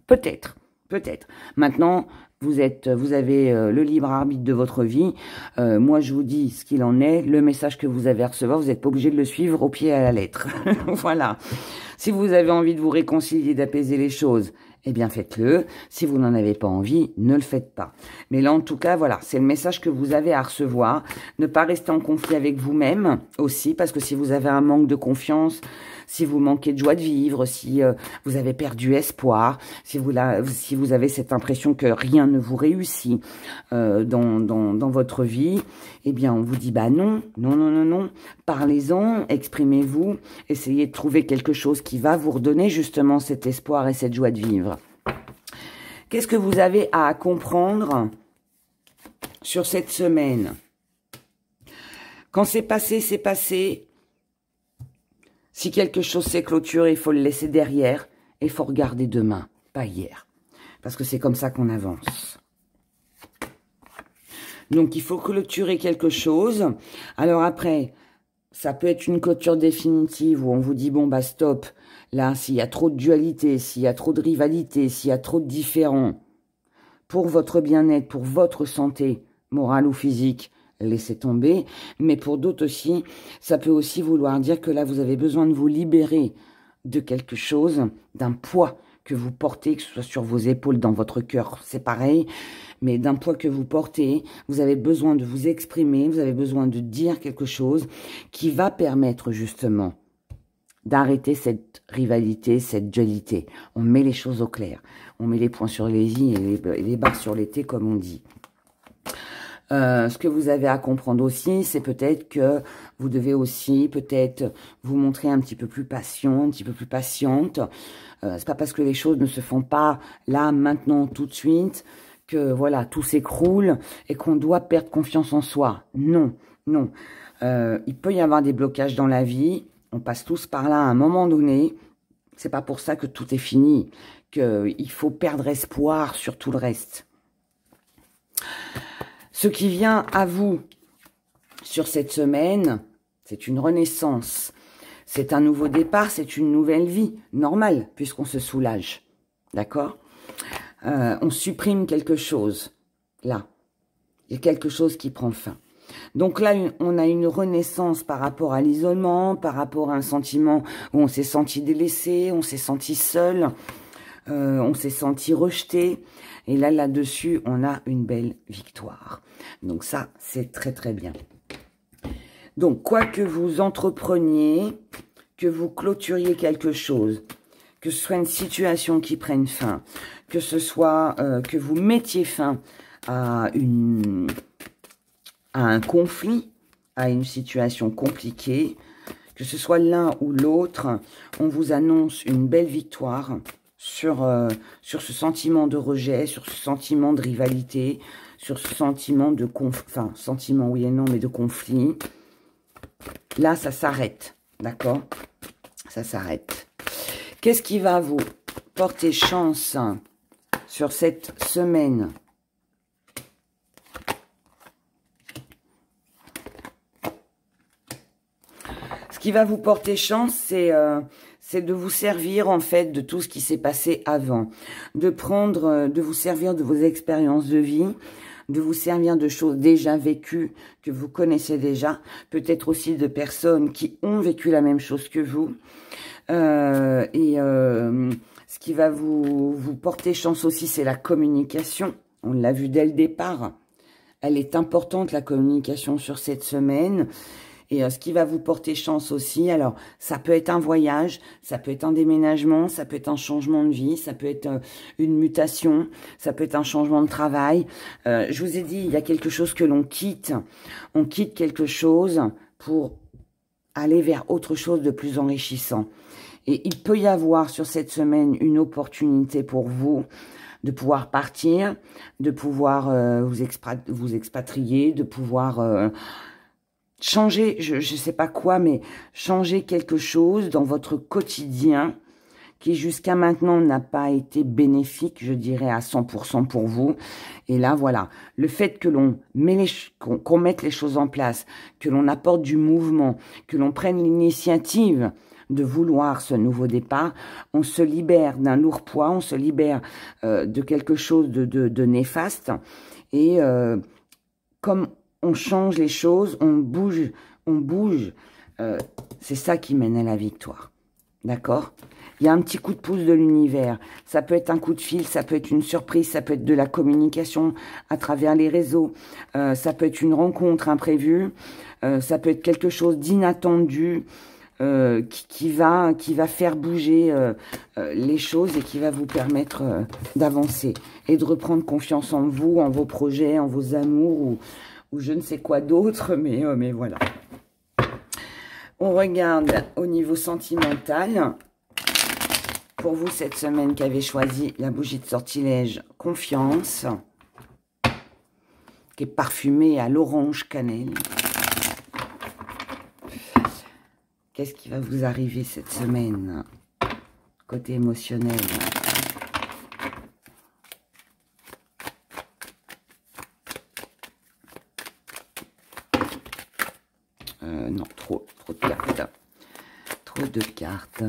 Peut-être, peut-être. Maintenant, vous avez le libre arbitre de votre vie. Moi, je vous dis ce qu'il en est. Le message que vous avez à recevoir, vous n'êtes pas obligé de le suivre au pied à la lettre. Voilà. Si vous avez envie de vous réconcilier, d'apaiser les choses, eh bien, faites-le. Si vous n'en avez pas envie, ne le faites pas. Mais là, en tout cas, voilà, c'est le message que vous avez à recevoir. Ne pas rester en conflit avec vous-même aussi, parce que si vous avez un manque de confiance, si vous manquez de joie de vivre, si vous avez perdu espoir, si vous avez cette impression que rien ne vous réussit dans votre vie, eh bien, on vous dit, bah non, non, non, non, non. Parlez-en, exprimez-vous, essayez de trouver quelque chose qui va vous redonner justement cet espoir et cette joie de vivre. Qu'est-ce que vous avez à comprendre sur cette semaine? Quand c'est passé, c'est passé. Si quelque chose s'est clôturé, il faut le laisser derrière et il faut regarder demain, pas hier. Parce que c'est comme ça qu'on avance. Donc, il faut clôturer quelque chose. Alors après, ça peut être une clôture définitive où on vous dit, bon, bah stop. Là, s'il y a trop de dualité, s'il y a trop de rivalité, s'il y a trop de différends, pour votre bien-être, pour votre santé morale ou physique, laissez tomber. Mais pour d'autres aussi, ça peut aussi vouloir dire que là, vous avez besoin de vous libérer de quelque chose, d'un poids que vous portez, que ce soit sur vos épaules, dans votre cœur, c'est pareil, mais d'un poids que vous portez, vous avez besoin de vous exprimer, vous avez besoin de dire quelque chose qui va permettre justement d'arrêter cette rivalité, cette dualité. On met les choses au clair, on met les points sur les i et les barres sur les t, comme on dit. Ce que vous avez à comprendre aussi, c'est peut-être que vous devez aussi peut-être vous montrer un petit peu plus patient, un petit peu plus patiente. C'est pas parce que les choses ne se font pas là, maintenant, tout de suite, que voilà, tout s'écroule et qu'on doit perdre confiance en soi. Non, non. Il peut y avoir des blocages dans la vie. On passe tous par là à un moment donné. C'est pas pour ça que tout est fini, qu'il faut perdre espoir sur tout le reste. Ce qui vient à vous sur cette semaine, c'est une renaissance. C'est un nouveau départ, c'est une nouvelle vie, normale, puisqu'on se soulage. D'accord? On supprime quelque chose, là. Il y a quelque chose qui prend fin. Donc là, on a une renaissance par rapport à l'isolement, par rapport à un sentiment où on s'est senti délaissé, on s'est senti seul, on s'est senti rejeté. Et là, là-dessus, on a une belle victoire. Donc ça, c'est très, très bien. Donc, quoi que vous entrepreniez, que vous clôturiez quelque chose, que ce soit une situation qui prenne fin, que ce soit que vous mettiez fin à un conflit, à une situation compliquée, que ce soit l'un ou l'autre, on vous annonce une belle victoire sur ce sentiment de rejet, sur ce sentiment de rivalité, sur ce sentiment de sentiment oui et non, mais de conflit. Là, ça s'arrête, d'accord? Ça s'arrête. Qu'est-ce qui va vous porter chance sur cette semaine? Ce qui va vous porter chance, c'est de vous servir en fait de tout ce qui s'est passé avant, de vous servir de vos expériences de vie, de vous servir de choses déjà vécues que vous connaissez déjà, peut-être aussi de personnes qui ont vécu la même chose que vous. Ce qui va vous porter chance aussi, c'est la communication. On l'a vu dès le départ. Elle est importante, la communication, sur cette semaine. Et ce qui va vous porter chance aussi, alors ça peut être un voyage, ça peut être un déménagement, ça peut être un changement de vie, ça peut être une mutation, ça peut être un changement de travail. Je vous ai dit, il y a quelque chose que l'on quitte. On quitte quelque chose pour aller vers autre chose de plus enrichissant. Et il peut y avoir sur cette semaine une opportunité pour vous de pouvoir partir, de pouvoir vous expatrier, de pouvoir changer, je ne sais pas quoi, mais changer quelque chose dans votre quotidien qui jusqu'à maintenant n'a pas été bénéfique, je dirais, à 100% pour vous. Et là, voilà, le fait que l'on qu'on mette les choses en place, que l'on apporte du mouvement, que l'on prenne l'initiative de vouloir ce nouveau départ, on se libère d'un lourd poids, on se libère de quelque chose de néfaste. Et comme on change les choses, on bouge, c'est ça qui mène à la victoire. D'accord ? Il y a un petit coup de pouce de l'univers. Ça peut être un coup de fil, ça peut être une surprise, ça peut être de la communication à travers les réseaux. Ça peut être une rencontre imprévue. Ça peut être quelque chose d'inattendu qui va faire bouger les choses et qui va vous permettre d'avancer et de reprendre confiance en vous, en vos projets, en vos amours ou je ne sais quoi d'autre. Mais voilà. On regarde au niveau sentimental. Pour vous, cette semaine qui avez choisi la bougie de sortilège Confiance, qui est parfumée à l'orange cannelle. Qu'est-ce qui va vous arriver cette semaine, côté émotionnel? Non, trop de cartes. Trop de cartes.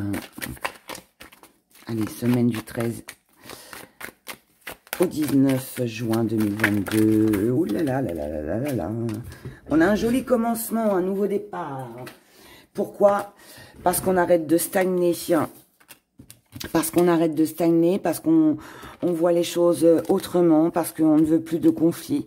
Allez, semaine du 13 au 19 juin 2022. Ouh là là là là là là là. On a un joli commencement, un nouveau départ. Pourquoi? Parce qu'on arrête de stagner. Parce qu'on arrête de stagner, parce qu'on voit les choses autrement, parce qu'on ne veut plus de conflits.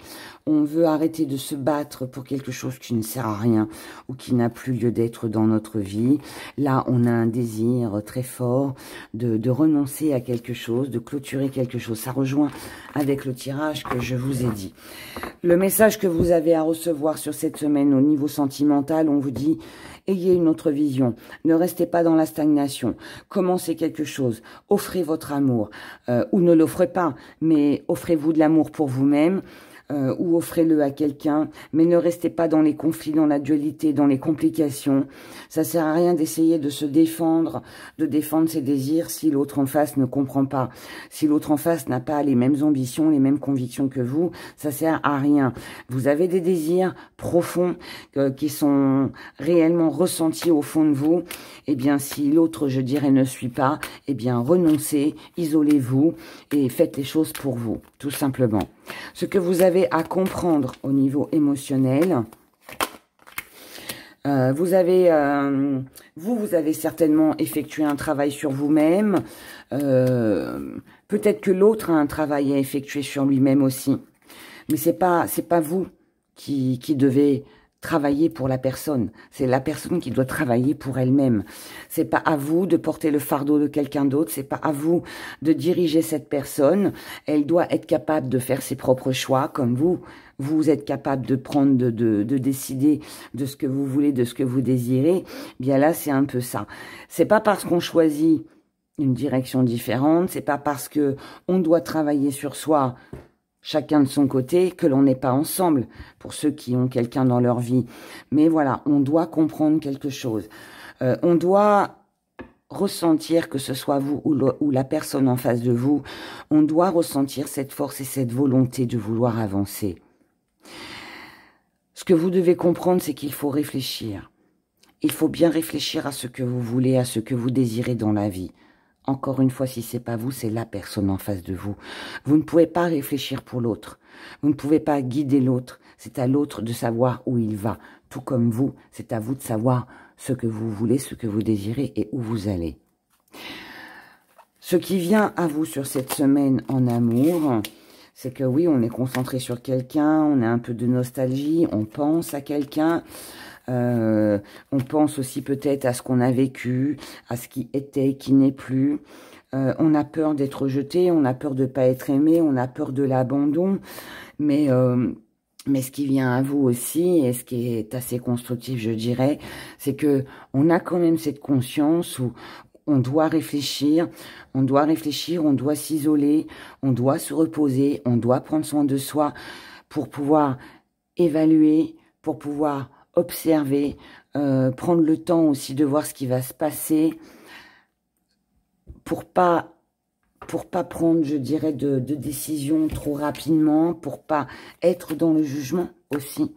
On veut arrêter de se battre pour quelque chose qui ne sert à rien ou qui n'a plus lieu d'être dans notre vie. Là, on a un désir très fort de renoncer à quelque chose, de clôturer quelque chose. Ça rejoint avec le tirage que je vous ai dit. Le message que vous avez à recevoir sur cette semaine au niveau sentimental, on vous dit... Ayez une autre vision. Ne restez pas dans la stagnation. Commencez quelque chose. Offrez votre amour. Ou ne l'offrez pas, mais offrez-vous de l'amour pour vous-même. Ou offrez-le à quelqu'un, mais ne restez pas dans les conflits, dans la dualité, dans les complications. Ça sert à rien d'essayer de se défendre, de défendre ses désirs si l'autre en face ne comprend pas. Si l'autre en face n'a pas les mêmes ambitions, les mêmes convictions que vous, ça sert à rien. Vous avez des désirs profonds qui sont réellement ressentis au fond de vous. Eh bien, si l'autre, je dirais, ne suit pas, eh bien, renoncez, isolez-vous et faites les choses pour vous, tout simplement. Ce que vous avez à comprendre au niveau émotionnel, vous avez certainement effectué un travail sur vous-même. Peut-être que l'autre a un travail à effectuer sur lui-même aussi. Mais c'est pas vous qui devez travailler pour la personne. C'est la personne qui doit travailler pour elle-même. C'est pas à vous de porter le fardeau de quelqu'un d'autre. C'est pas à vous de diriger cette personne. Elle doit être capable de faire ses propres choix, comme vous êtes capable de prendre, de décider de ce que vous voulez, de ce que vous désirez. Bien là, c'est un peu ça. C'est pas parce qu'on choisit une direction différente, c'est pas parce que on doit travailler sur soi chacun de son côté, que l'on n'est pas ensemble, pour ceux qui ont quelqu'un dans leur vie. Mais voilà, on doit comprendre quelque chose. On doit ressentir, que ce soit vous ou la personne en face de vous, on doit ressentir cette force et cette volonté de vouloir avancer. Ce que vous devez comprendre, c'est qu'il faut réfléchir. Il faut bien réfléchir à ce que vous voulez, à ce que vous désirez dans la vie. Encore une fois, si c'est pas vous, c'est la personne en face de vous. Vous ne pouvez pas réfléchir pour l'autre. Vous ne pouvez pas guider l'autre. C'est à l'autre de savoir où il va. Tout comme vous, c'est à vous de savoir ce que vous voulez, ce que vous désirez et où vous allez. Ce qui vient à vous sur cette semaine en amour, c'est que oui, on est concentré sur quelqu'un, on a un peu de nostalgie, on pense à quelqu'un. On pense aussi peut-être à ce qu'on a vécu, à ce qui était, qui n'est plus. On a peur d'être jeté, on a peur de ne pas être aimé, on a peur de l'abandon. Mais ce qui vient à vous aussi, et ce qui est assez constructif, je dirais, c'est que on a quand même cette conscience où on doit réfléchir, on doit s'isoler, on doit se reposer, on doit prendre soin de soi pour pouvoir évaluer, pour pouvoir observer, prendre le temps aussi de voir ce qui va se passer, pour pas prendre, je dirais, de décisions trop rapidement, pour pas être dans le jugement aussi,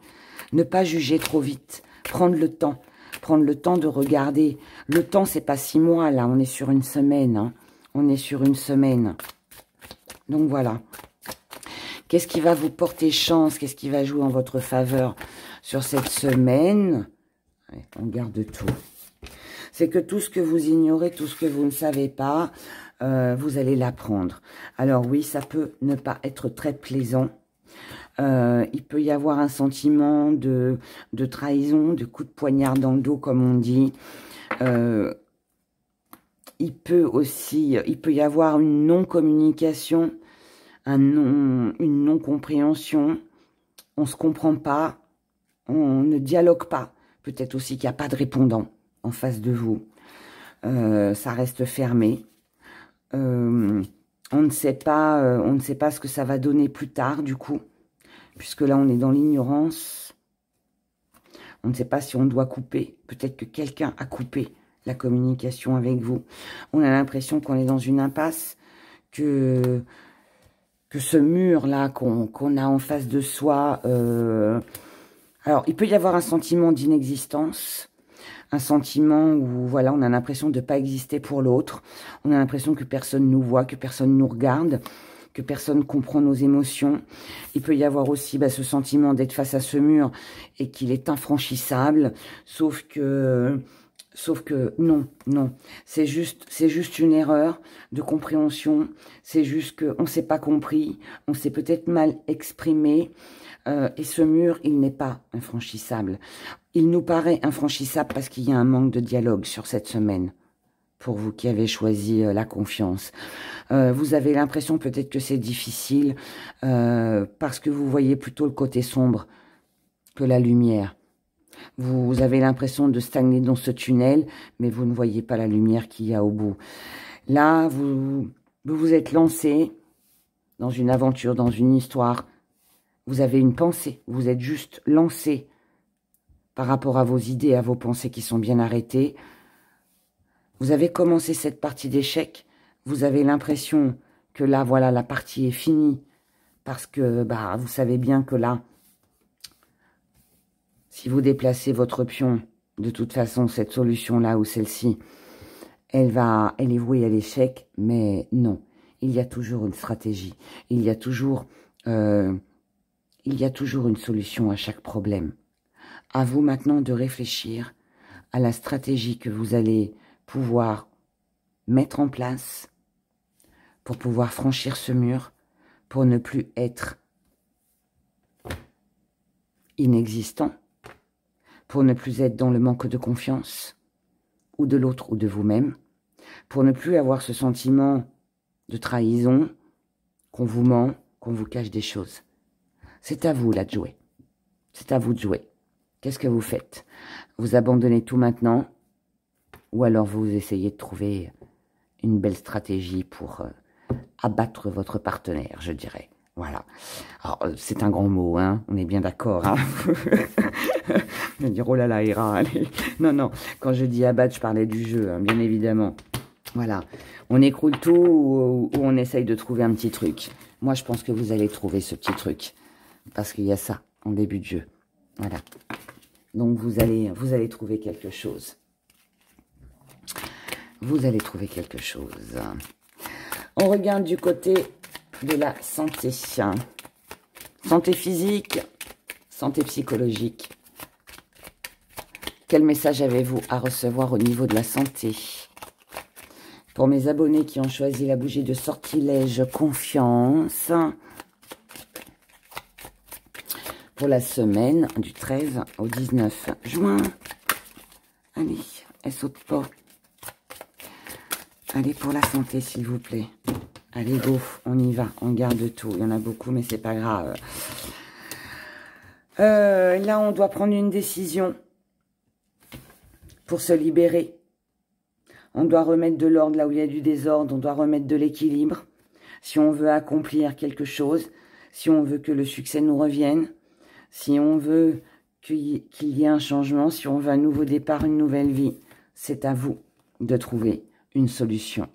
ne pas juger trop vite, prendre le temps de regarder. Le temps, c'est pas 6 mois, là, on est sur une semaine, hein. On est sur une semaine. Donc voilà. Qu'est-ce qui va vous porter chance? Qu'est-ce qui va jouer en votre faveur sur cette semaine? Allez, on garde tout. C'est que tout ce que vous ignorez, tout ce que vous ne savez pas, vous allez l'apprendre. Alors oui, ça peut ne pas être très plaisant. Il peut y avoir un sentiment de trahison, de coup de poignard dans le dos, comme on dit. Il peut y avoir une non-communication, une non-compréhension. On ne se comprend pas, on ne dialogue pas. Peut-être aussi qu'il n'y a pas de répondant en face de vous. Ça reste fermé. On ne sait pas ce que ça va donner plus tard, du coup. Puisque là, on est dans l'ignorance. On ne sait pas si on doit couper. Peut-être que quelqu'un a coupé la communication avec vous. On a l'impression qu'on est dans une impasse, que ce mur-là qu'on a en face de soi... Alors, il peut y avoir un sentiment d'inexistence, un sentiment où, voilà, on a l'impression de ne pas exister pour l'autre. On a l'impression que personne nous voit, que personne nous regarde, que personne comprend nos émotions. Il peut y avoir aussi ce sentiment d'être face à ce mur et qu'il est infranchissable, sauf que non, c'est juste une erreur de compréhension, c'est juste qu'on ne s'est pas compris, on s'est peut-être mal exprimé, et ce mur, il n'est pas infranchissable. Il nous paraît infranchissable parce qu'il y a un manque de dialogue sur cette semaine. Pour vous qui avez choisi la confiance. Vous avez l'impression peut-être que c'est difficile parce que vous voyez plutôt le côté sombre que la lumière. Vous avez l'impression de stagner dans ce tunnel, mais vous ne voyez pas la lumière qu'il y a au bout. Là, vous vous êtes lancé dans une aventure, dans une histoire. Vous avez une pensée, vous êtes juste lancé par rapport à vos idées, à vos pensées qui sont bien arrêtées. Vous avez commencé cette partie d'échecs, vous avez l'impression que là, voilà, la partie est finie. Parce que, vous savez bien que là, si vous déplacez votre pion, de toute façon, cette solution-là ou celle-ci, elle est vouée à l'échec, mais non. Il y a toujours une stratégie. Il y a toujours une solution à chaque problème. À vous maintenant de réfléchir à la stratégie que vous allez pouvoir mettre en place pour pouvoir franchir ce mur, pour ne plus être inexistant, pour ne plus être dans le manque de confiance, ou de l'autre ou de vous-même, pour ne plus avoir ce sentiment de trahison, qu'on vous ment, qu'on vous cache des choses. C'est à vous là de jouer. C'est à vous de jouer. Qu'est-ce que vous faites? Vous abandonnez tout maintenant, ou alors vous essayez de trouver une belle stratégie pour abattre votre partenaire, je dirais. Voilà. Alors, c'est un grand mot, hein. On est bien d'accord, hein. On va dire, oh là là, Hera, allez. Non, non. Quand je dis abattre, je parlais du jeu, hein, bien évidemment. Voilà. On écroule tout ou on essaye de trouver un petit truc. Moi, je pense que vous allez trouver ce petit truc. Parce qu'il y a ça en début de jeu. Voilà. Donc, vous allez trouver quelque chose. Vous allez trouver quelque chose. On regarde du côté de la santé. Santé physique, santé psychologique. Quel message avez-vous à recevoir au niveau de la santé? Pour mes abonnés qui ont choisi la bougie de sortilège confiance. Pour la semaine du 13 au 19 juin. Allez, elle saute pas. Allez, pour la santé, s'il vous plaît. Allez, go, on y va, on garde tout. Il y en a beaucoup, mais c'est pas grave. Là, on doit prendre une décision pour se libérer. On doit remettre de l'ordre là où il y a du désordre, on doit remettre de l'équilibre. Si on veut accomplir quelque chose, si on veut que le succès nous revienne, si on veut qu'il y ait un changement, si on veut un nouveau départ, une nouvelle vie, c'est à vous de trouver une solution.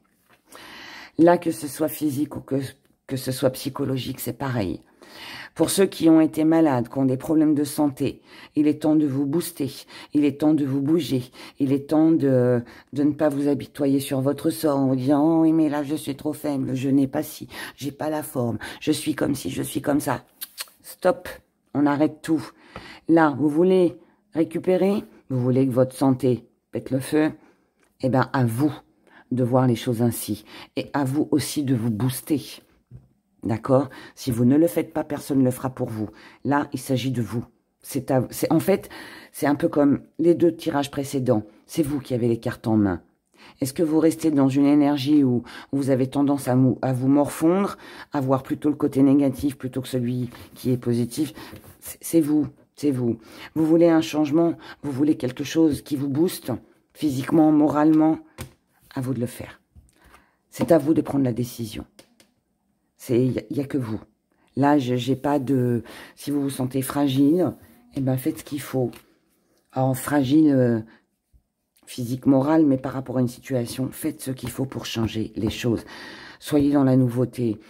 Là, que ce soit physique ou que ce soit psychologique, c'est pareil. Pour ceux qui ont été malades, qui ont des problèmes de santé, il est temps de vous booster, il est temps de vous bouger, il est temps de ne pas vous habitoyer sur votre sort en vous disant « Oh oui, mais là, je suis trop faible, je n'ai pas ci, j'ai pas la forme, je suis comme ci, je suis comme ça. » Stop, on arrête tout. Là, vous voulez récupérer, vous voulez que votre santé pète le feu, eh bien, à vous de voir les choses ainsi. Et à vous aussi de vous booster. D'accord? Si vous ne le faites pas, personne ne le fera pour vous. Là, il s'agit de vous. En fait, c'est un peu comme les 2 tirages précédents. C'est vous qui avez les cartes en main. Est-ce que vous restez dans une énergie où vous avez tendance à vous morfondre, à voir plutôt le côté négatif plutôt que celui qui est positif? C'est vous, c'est vous. Vous voulez un changement, vous voulez quelque chose qui vous booste, physiquement, moralement, à vous de le faire. C'est à vous de prendre la décision. Il n'y a que vous. Là, j'ai pas de... Si vous vous sentez fragile, eh ben faites ce qu'il faut. Alors, fragile physique, morale, mais par rapport à une situation, faites ce qu'il faut pour changer les choses. Soyez dans la nouveauté.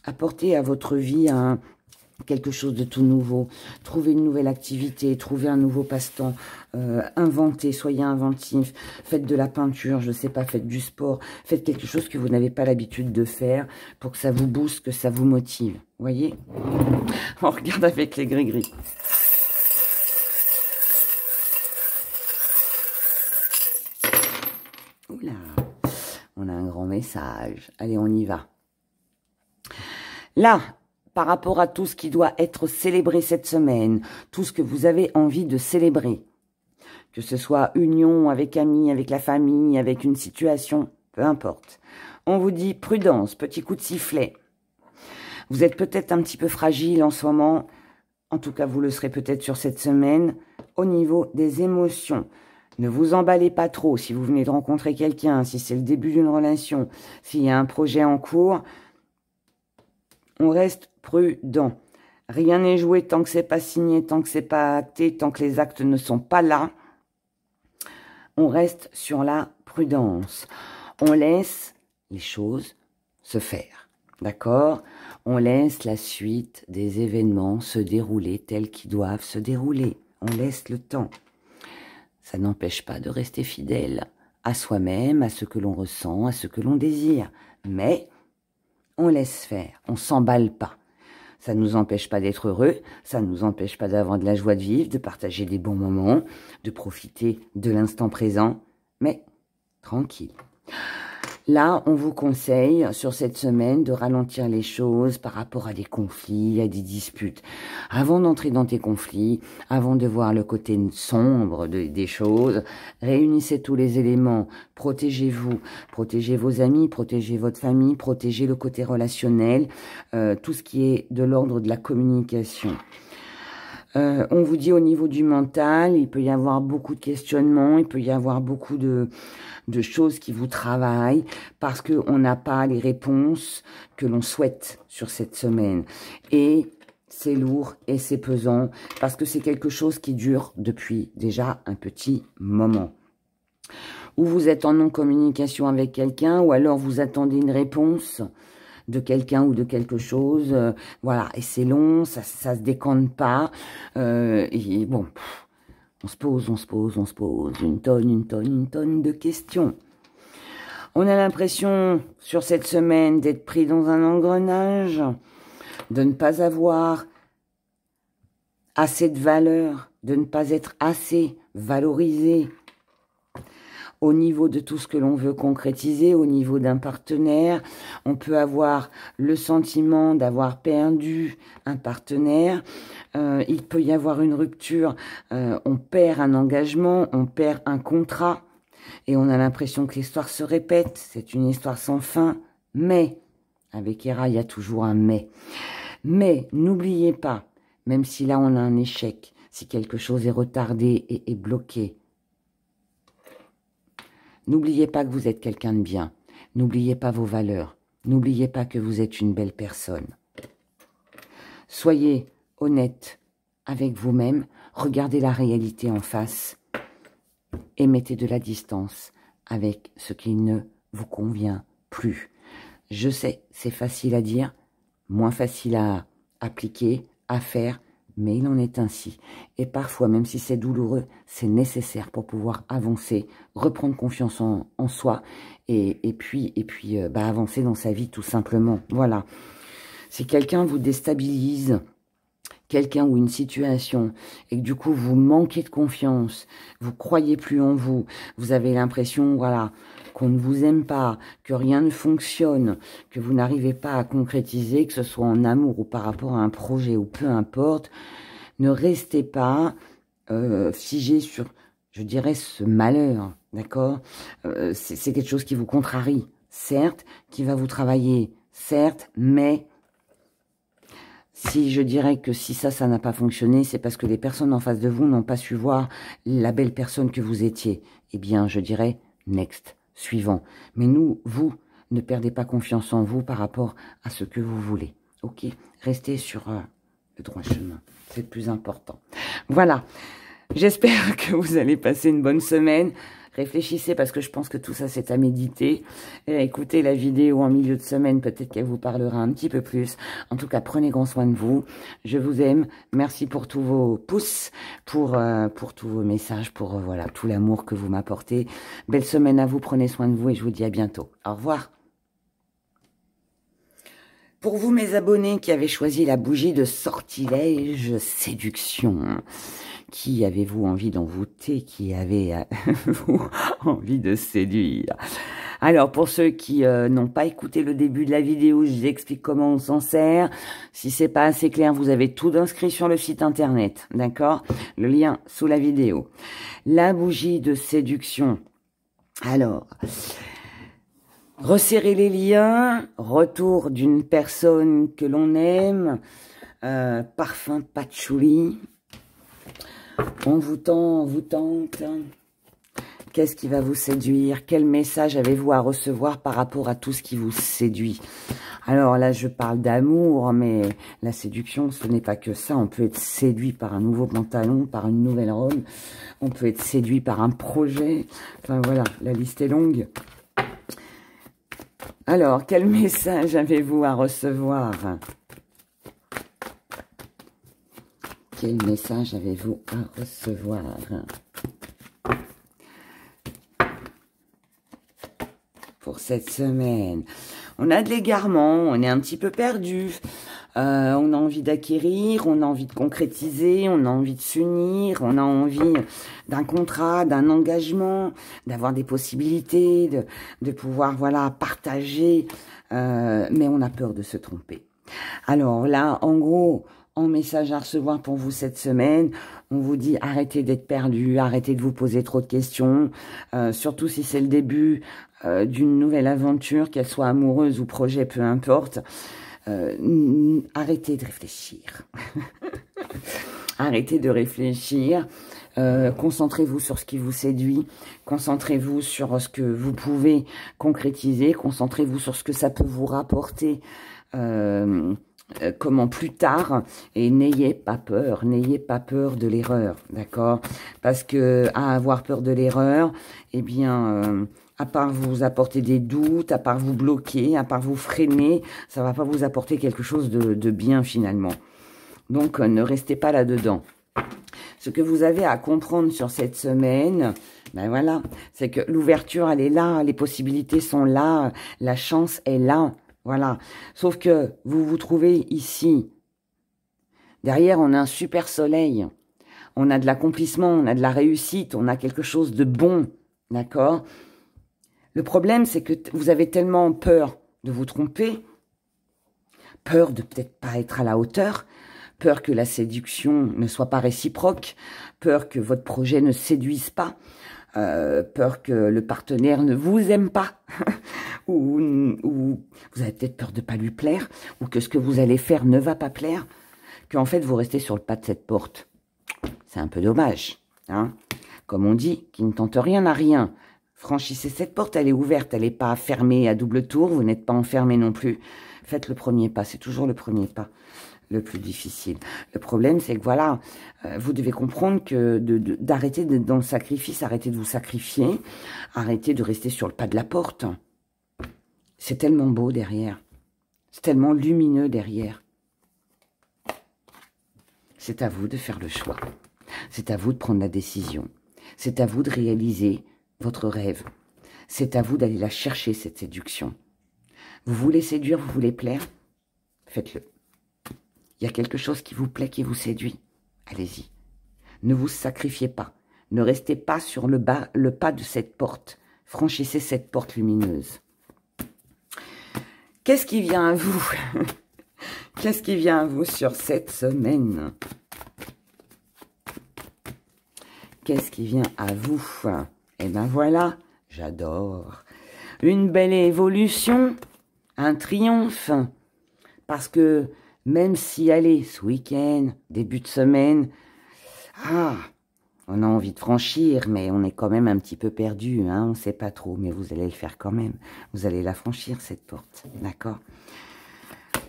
Apportez à votre vie quelque chose de tout nouveau. Trouvez une nouvelle activité, trouvez un nouveau passe-temps, inventez, soyez inventif, faites de la peinture, je sais pas, faites du sport, faites quelque chose que vous n'avez pas l'habitude de faire pour que ça vous booste, que ça vous motive. Vous voyez? On regarde avec les gris-gris. Oula, on a un grand message. Allez, on y va. Là, par rapport à tout ce qui doit être célébré cette semaine, tout ce que vous avez envie de célébrer, que ce soit union avec amis, avec la famille, avec une situation, peu importe. On vous dit prudence, petit coup de sifflet. Vous êtes peut-être un petit peu fragile en ce moment, en tout cas vous le serez peut-être sur cette semaine, au niveau des émotions. Ne vous emballez pas trop si vous venez de rencontrer quelqu'un, si c'est le début d'une relation, s'il y a un projet en cours. On reste prudent. Rien n'est joué tant que c'est pas signé, tant que c'est pas acté, tant que les actes ne sont pas là. On reste sur la prudence. On laisse les choses se faire. D'accord? On laisse la suite des événements se dérouler tels qu'ils doivent se dérouler. On laisse le temps. Ça n'empêche pas de rester fidèle à soi-même, à ce que l'on ressent, à ce que l'on désire. Mais on laisse faire, on s'emballe pas. Ça ne nous empêche pas d'être heureux, ça ne nous empêche pas d'avoir de la joie de vivre, de partager des bons moments, de profiter de l'instant présent, mais tranquille. Là, on vous conseille, sur cette semaine, de ralentir les choses par rapport à des conflits, à des disputes. Avant d'entrer dans tes conflits, avant de voir le côté sombre des choses, réunissez tous les éléments, protégez-vous, protégez vos amis, protégez votre famille, protégez le côté relationnel, tout ce qui est de l'ordre de la communication. On vous dit au niveau du mental, il peut y avoir beaucoup de questionnements, il peut y avoir beaucoup de choses qui vous travaillent parce qu'on n'a pas les réponses que l'on souhaite sur cette semaine. Et c'est lourd et c'est pesant parce que c'est quelque chose qui dure depuis déjà un petit moment. Ou vous êtes en non-communication avec quelqu'un ou alors vous attendez une réponse de quelqu'un ou de quelque chose, voilà, et c'est long, ça se décante pas, et bon, on se pose, une tonne de questions. On a l'impression, sur cette semaine, d'être pris dans un engrenage, de ne pas avoir assez de valeur, de ne pas être assez valorisé, au niveau de tout ce que l'on veut concrétiser, au niveau d'un partenaire. On peut avoir le sentiment d'avoir perdu un partenaire. Il peut y avoir une rupture. On perd un engagement, on perd un contrat. Et on a l'impression que l'histoire se répète. C'est une histoire sans fin. Mais, avec Hera, il y a toujours un mais. Mais, n'oubliez pas, même si là on a un échec, si quelque chose est retardé et bloqué, N'oubliez pas que vous êtes quelqu'un de bien. N'oubliez pas vos valeurs. N'oubliez pas que vous êtes une belle personne. Soyez honnête avec vous-même. Regardez la réalité en face. Et mettez de la distance avec ce qui ne vous convient plus. Je sais, c'est facile à dire, moins facile à appliquer, à faire, mais il en est ainsi. Et parfois, même si c'est douloureux, c'est nécessaire pour pouvoir avancer, reprendre confiance en soi et puis avancer dans sa vie tout simplement. Voilà. Si quelqu'un vous déstabilise, quelqu'un ou une situation, et que du coup vous manquez de confiance, vous croyez plus en vous, vous avez l'impression, voilà, qu'on ne vous aime pas, que rien ne fonctionne, que vous n'arrivez pas à concrétiser, que ce soit en amour ou par rapport à un projet ou peu importe, ne restez pas figé sur, je dirais, ce malheur, d'accord? C'est quelque chose qui vous contrarie, certes, qui va vous travailler, certes, mais si je dirais que si ça n'a pas fonctionné, c'est parce que les personnes en face de vous n'ont pas su voir la belle personne que vous étiez. Eh bien, je dirais next, suivant. Mais vous, ne perdez pas confiance en vous par rapport à ce que vous voulez. Ok? Restez sur le droit chemin. C'est le plus important. Voilà. J'espère que vous allez passer une bonne semaine. Réfléchissez parce que je pense que tout ça c'est à méditer. Et écoutez la vidéo en milieu de semaine, peut-être qu'elle vous parlera un petit peu plus. En tout cas, prenez grand soin de vous. Je vous aime. Merci pour tous vos pouces, pour tous vos messages, pour voilà tout l'amour que vous m'apportez. Belle semaine à vous, prenez soin de vous et je vous dis à bientôt. Au revoir. Pour vous, mes abonnés qui avez choisi la bougie de sortilège séduction, qui avez-vous envie d'envoûter? Qui avez-vous envie de séduire? Alors, pour ceux qui n'ont pas écouté le début de la vidéo, je vous explique comment on s'en sert. Si c'est pas assez clair, vous avez tout inscrit sur le site internet, d'accord? Le lien sous la vidéo. La bougie de séduction. Alors, resserrer les liens, retour d'une personne que l'on aime, parfum patchouli. On vous tend, on vous tente. Qu'est-ce qui va vous séduire? Quel message avez-vous à recevoir par rapport à tout ce qui vous séduit? Alors là, je parle d'amour, mais la séduction, ce n'est pas que ça. On peut être séduit par un nouveau pantalon, par une nouvelle robe. On peut être séduit par un projet. Enfin voilà, la liste est longue. Alors, quel message avez-vous à recevoir? Quel message avez-vous à recevoir? Pour cette semaine, on a de l'égarement, on est un petit peu perdu, on a envie d'acquérir, on a envie de concrétiser, on a envie de s'unir, on a envie d'un contrat, d'un engagement, d'avoir des possibilités, de pouvoir voilà partager, mais on a peur de se tromper. Alors là, en gros, en message à recevoir pour vous cette semaine, on vous dit arrêtez d'être perdu, arrêtez de vous poser trop de questions, surtout si c'est le début d'une nouvelle aventure, qu'elle soit amoureuse ou projet, peu importe. Arrêtez de réfléchir. Arrêtez de réfléchir. Concentrez-vous sur ce qui vous séduit. Concentrez-vous sur ce que vous pouvez concrétiser. Concentrez-vous sur ce que ça peut vous rapporter comment plus tard, et n'ayez pas peur de l'erreur, d'accord? Parce que à avoir peur de l'erreur, eh bien, à part vous apporter des doutes, à part vous bloquer, à part vous freiner, ça va pas vous apporter quelque chose de bien finalement. Donc, ne restez pas là-dedans. Ce que vous avez à comprendre sur cette semaine, ben voilà, c'est que l'ouverture, elle est là, les possibilités sont là, la chance est là. Voilà. Sauf que vous vous trouvez ici. Derrière, on a un super soleil. On a de l'accomplissement, on a de la réussite, on a quelque chose de bon. D'accord? Le problème, c'est que vous avez tellement peur de vous tromper, peur de peut-être pas être à la hauteur, peur que la séduction ne soit pas réciproque, peur que votre projet ne séduise pas, peur que le partenaire ne vous aime pas, ou vous avez peut-être peur de ne pas lui plaire, ou que ce que vous allez faire ne va pas plaire, qu'en fait vous restez sur le pas de cette porte. C'est un peu dommage, hein. Comme on dit, qui ne tente rien n'a rien. Franchissez cette porte, elle est ouverte, elle n'est pas fermée à double tour, vous n'êtes pas enfermé non plus. Faites le premier pas, c'est toujours le premier pas le plus difficile. Le problème, c'est que voilà, vous devez comprendre que d'arrêter d'être dans le sacrifice, arrêtez de vous sacrifier, arrêtez de rester sur le pas de la porte. C'est tellement beau derrière, c'est tellement lumineux derrière. C'est à vous de faire le choix, c'est à vous de prendre la décision, c'est à vous de réaliser votre rêve, c'est à vous d'aller la chercher, cette séduction. Vous voulez séduire, vous voulez plaire, faites-le. Il y a quelque chose qui vous plaît, qui vous séduit. Allez-y. Ne vous sacrifiez pas. Ne restez pas sur le pas de cette porte. Franchissez cette porte lumineuse. Qu'est-ce qui vient à vous? Qu'est-ce qui vient à vous sur cette semaine? Qu'est-ce qui vient à vous? Eh bien voilà, j'adore. Une belle évolution, un triomphe. Parce que même si, allez, ce week-end, début de semaine, on a envie de franchir, mais on est quand même un petit peu perdu, hein, on ne sait pas trop, mais vous allez le faire quand même. Vous allez la franchir, cette porte, d'accord?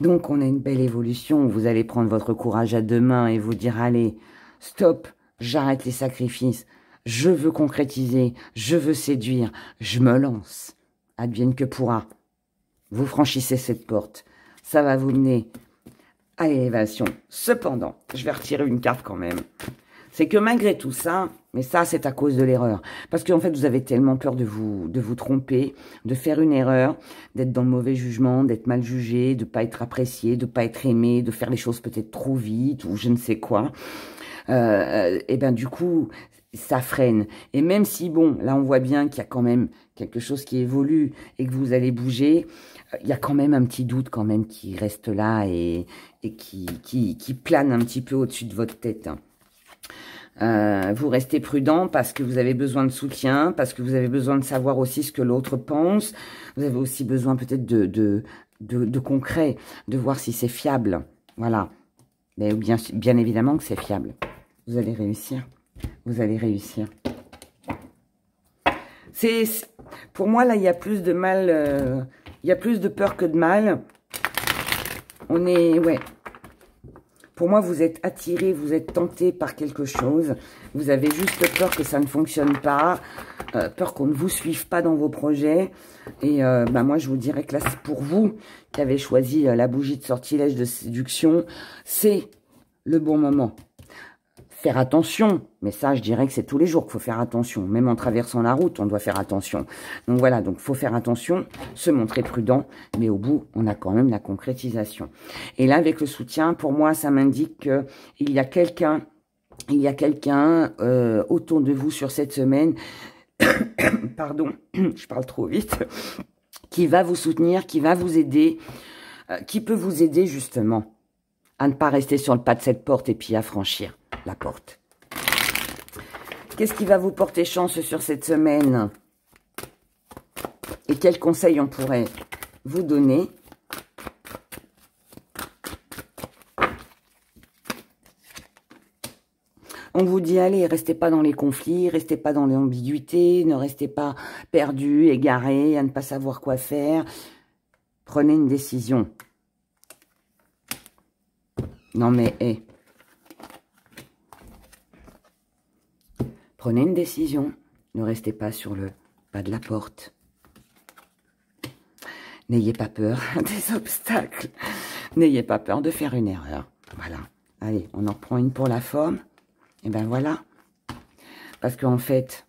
Donc, on a une belle évolution. Vous allez prendre votre courage à deux mains et vous dire, allez, stop, j'arrête les sacrifices, je veux concrétiser, je veux séduire, je me lance. Advienne que pourra. Vous franchissez cette porte. Ça va vous mener à l'élévation. Cependant, je vais retirer une carte quand même. C'est que malgré tout ça, mais ça c'est à cause de l'erreur. Parce qu'en fait, vous avez tellement peur de vous tromper, de faire une erreur, d'être dans le mauvais jugement, d'être mal jugé, de ne pas être apprécié, de ne pas être aimé, de faire les choses peut-être trop vite ou je ne sais quoi. Et bien du coup, ça freine. Et même si, bon, là on voit bien qu'il y a quand même quelque chose qui évolue et que vous allez bouger, il y a quand même un petit doute quand même qui reste là et qui plane un petit peu au-dessus de votre tête. Vous restez prudent parce que vous avez besoin de soutien, parce que vous avez besoin de savoir aussi ce que l'autre pense. Vous avez aussi besoin peut-être de concret, de voir si c'est fiable. Voilà. Mais bien évidemment que c'est fiable. Vous allez réussir. Vous allez réussir. Pour moi, là, il y a plus de mal... il y a plus de peur que de mal. On est... Ouais. Pour moi, vous êtes attiré, vous êtes tenté par quelque chose. Vous avez juste peur que ça ne fonctionne pas. Peur qu'on ne vous suive pas dans vos projets. Et moi, je vous dirais que là, c'est pour vous qui avez choisi la bougie de sortilège de séduction. C'est le bon moment. Faire attention, mais ça, je dirais que c'est tous les jours qu'il faut faire attention. Même en traversant la route, on doit faire attention. Donc voilà, donc faut faire attention, se montrer prudent, mais au bout, on a quand même la concrétisation. Et là, avec le soutien, pour moi, ça m'indique qu'il y a quelqu'un, autour de vous sur cette semaine, pardon, je parle trop vite, qui va vous soutenir, qui va vous aider, qui peut vous aider justement à ne pas rester sur le pas de cette porte et puis à franchir la porte. Qu'est-ce qui va vous porter chance sur cette semaine? Et quels conseils on pourrait vous donner? On vous dit, allez, restez pas dans les conflits, restez pas dans l'ambiguïté, ne restez pas perdus, égarés, à ne pas savoir quoi faire. Prenez une décision. Non mais, hé. Prenez une décision. Ne restez pas sur le pas de la porte. N'ayez pas peur des obstacles. N'ayez pas peur de faire une erreur. Voilà. Allez, on en prend une pour la forme. Et ben voilà. Parce qu'en fait,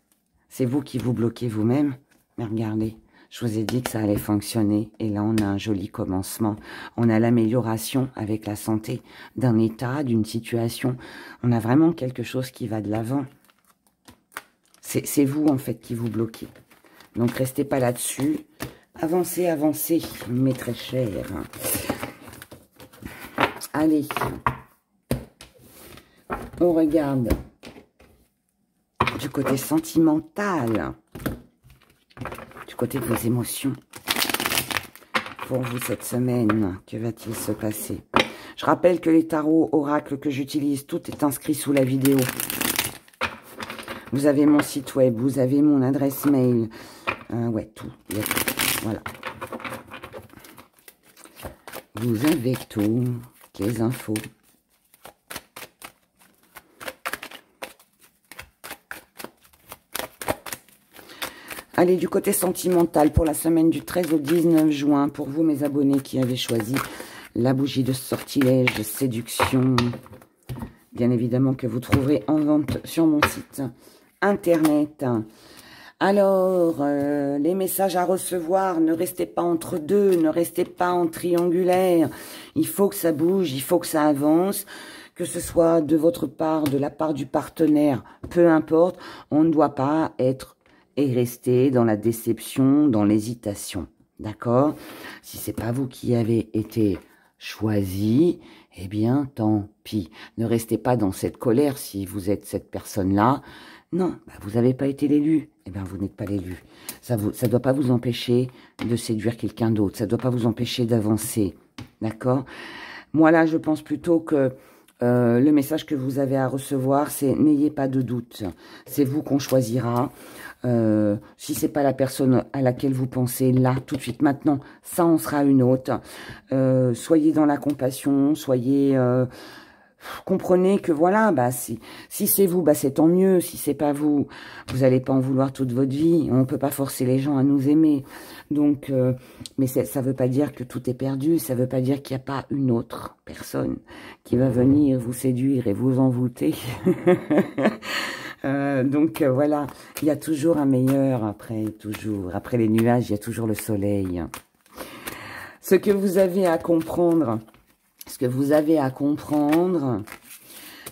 c'est vous qui vous bloquez vous-même. Mais regardez, je vous ai dit que ça allait fonctionner. Et là, on a un joli commencement. On a l'amélioration avec la santé d'un état, d'une situation. On a vraiment quelque chose qui va de l'avant. C'est vous, en fait, qui vous bloquez. Donc, restez pas là-dessus. Avancez, avancez, mais très cher. Allez. On regarde du côté sentimental. Du côté de vos émotions. Pour vous, cette semaine, que va-t-il se passer? Je rappelle que les tarots oracles que j'utilise, tout est inscrit sous la vidéo. Vous avez mon site web, vous avez mon adresse mail. Ouais, tout. Il y a tout. Voilà. Vous avez tout. Les infos. Allez, du côté sentimental, pour la semaine du 13 au 19 juin, pour vous, mes abonnés qui avez choisi la bougie de sortilège, de séduction, bien évidemment que vous trouverez en vente sur mon site internet. Alors, les messages à recevoir, ne restez pas entre deux, ne restez pas en triangulaire. Il faut que ça bouge, il faut que ça avance, que ce soit de votre part, de la part du partenaire, peu importe. On ne doit pas être et rester dans la déception, dans l'hésitation. D'accord? Si c'est pas vous qui avez été choisi, eh bien, tant pis. Ne restez pas dans cette colère si vous êtes cette personne-là. Non, bah, vous n'avez pas été l'élu. Eh bien, vous n'êtes pas l'élu. Ça doit pas vous empêcher de séduire quelqu'un d'autre. Ça doit pas vous empêcher d'avancer. D'accord? Moi, là, je pense plutôt que le message que vous avez à recevoir, c'est n'ayez pas de doute. C'est vous qu'on choisira. Si c'est pas la personne à laquelle vous pensez là, tout de suite, maintenant, ça en sera une autre. Soyez dans la compassion, soyez... comprenez que voilà, bah si c'est vous, bah c'est tant mieux. Si c'est pas vous, vous n'allez pas en vouloir toute votre vie. On peut pas forcer les gens à nous aimer. Donc, mais ça veut pas dire que tout est perdu. Ça veut pas dire qu'il n'y a pas une autre personne qui va venir vous séduire et vous envoûter. Donc voilà, il y a toujours un meilleur après, toujours. Après les nuages, il y a toujours le soleil. Ce que vous avez à comprendre... Ce que vous avez à comprendre,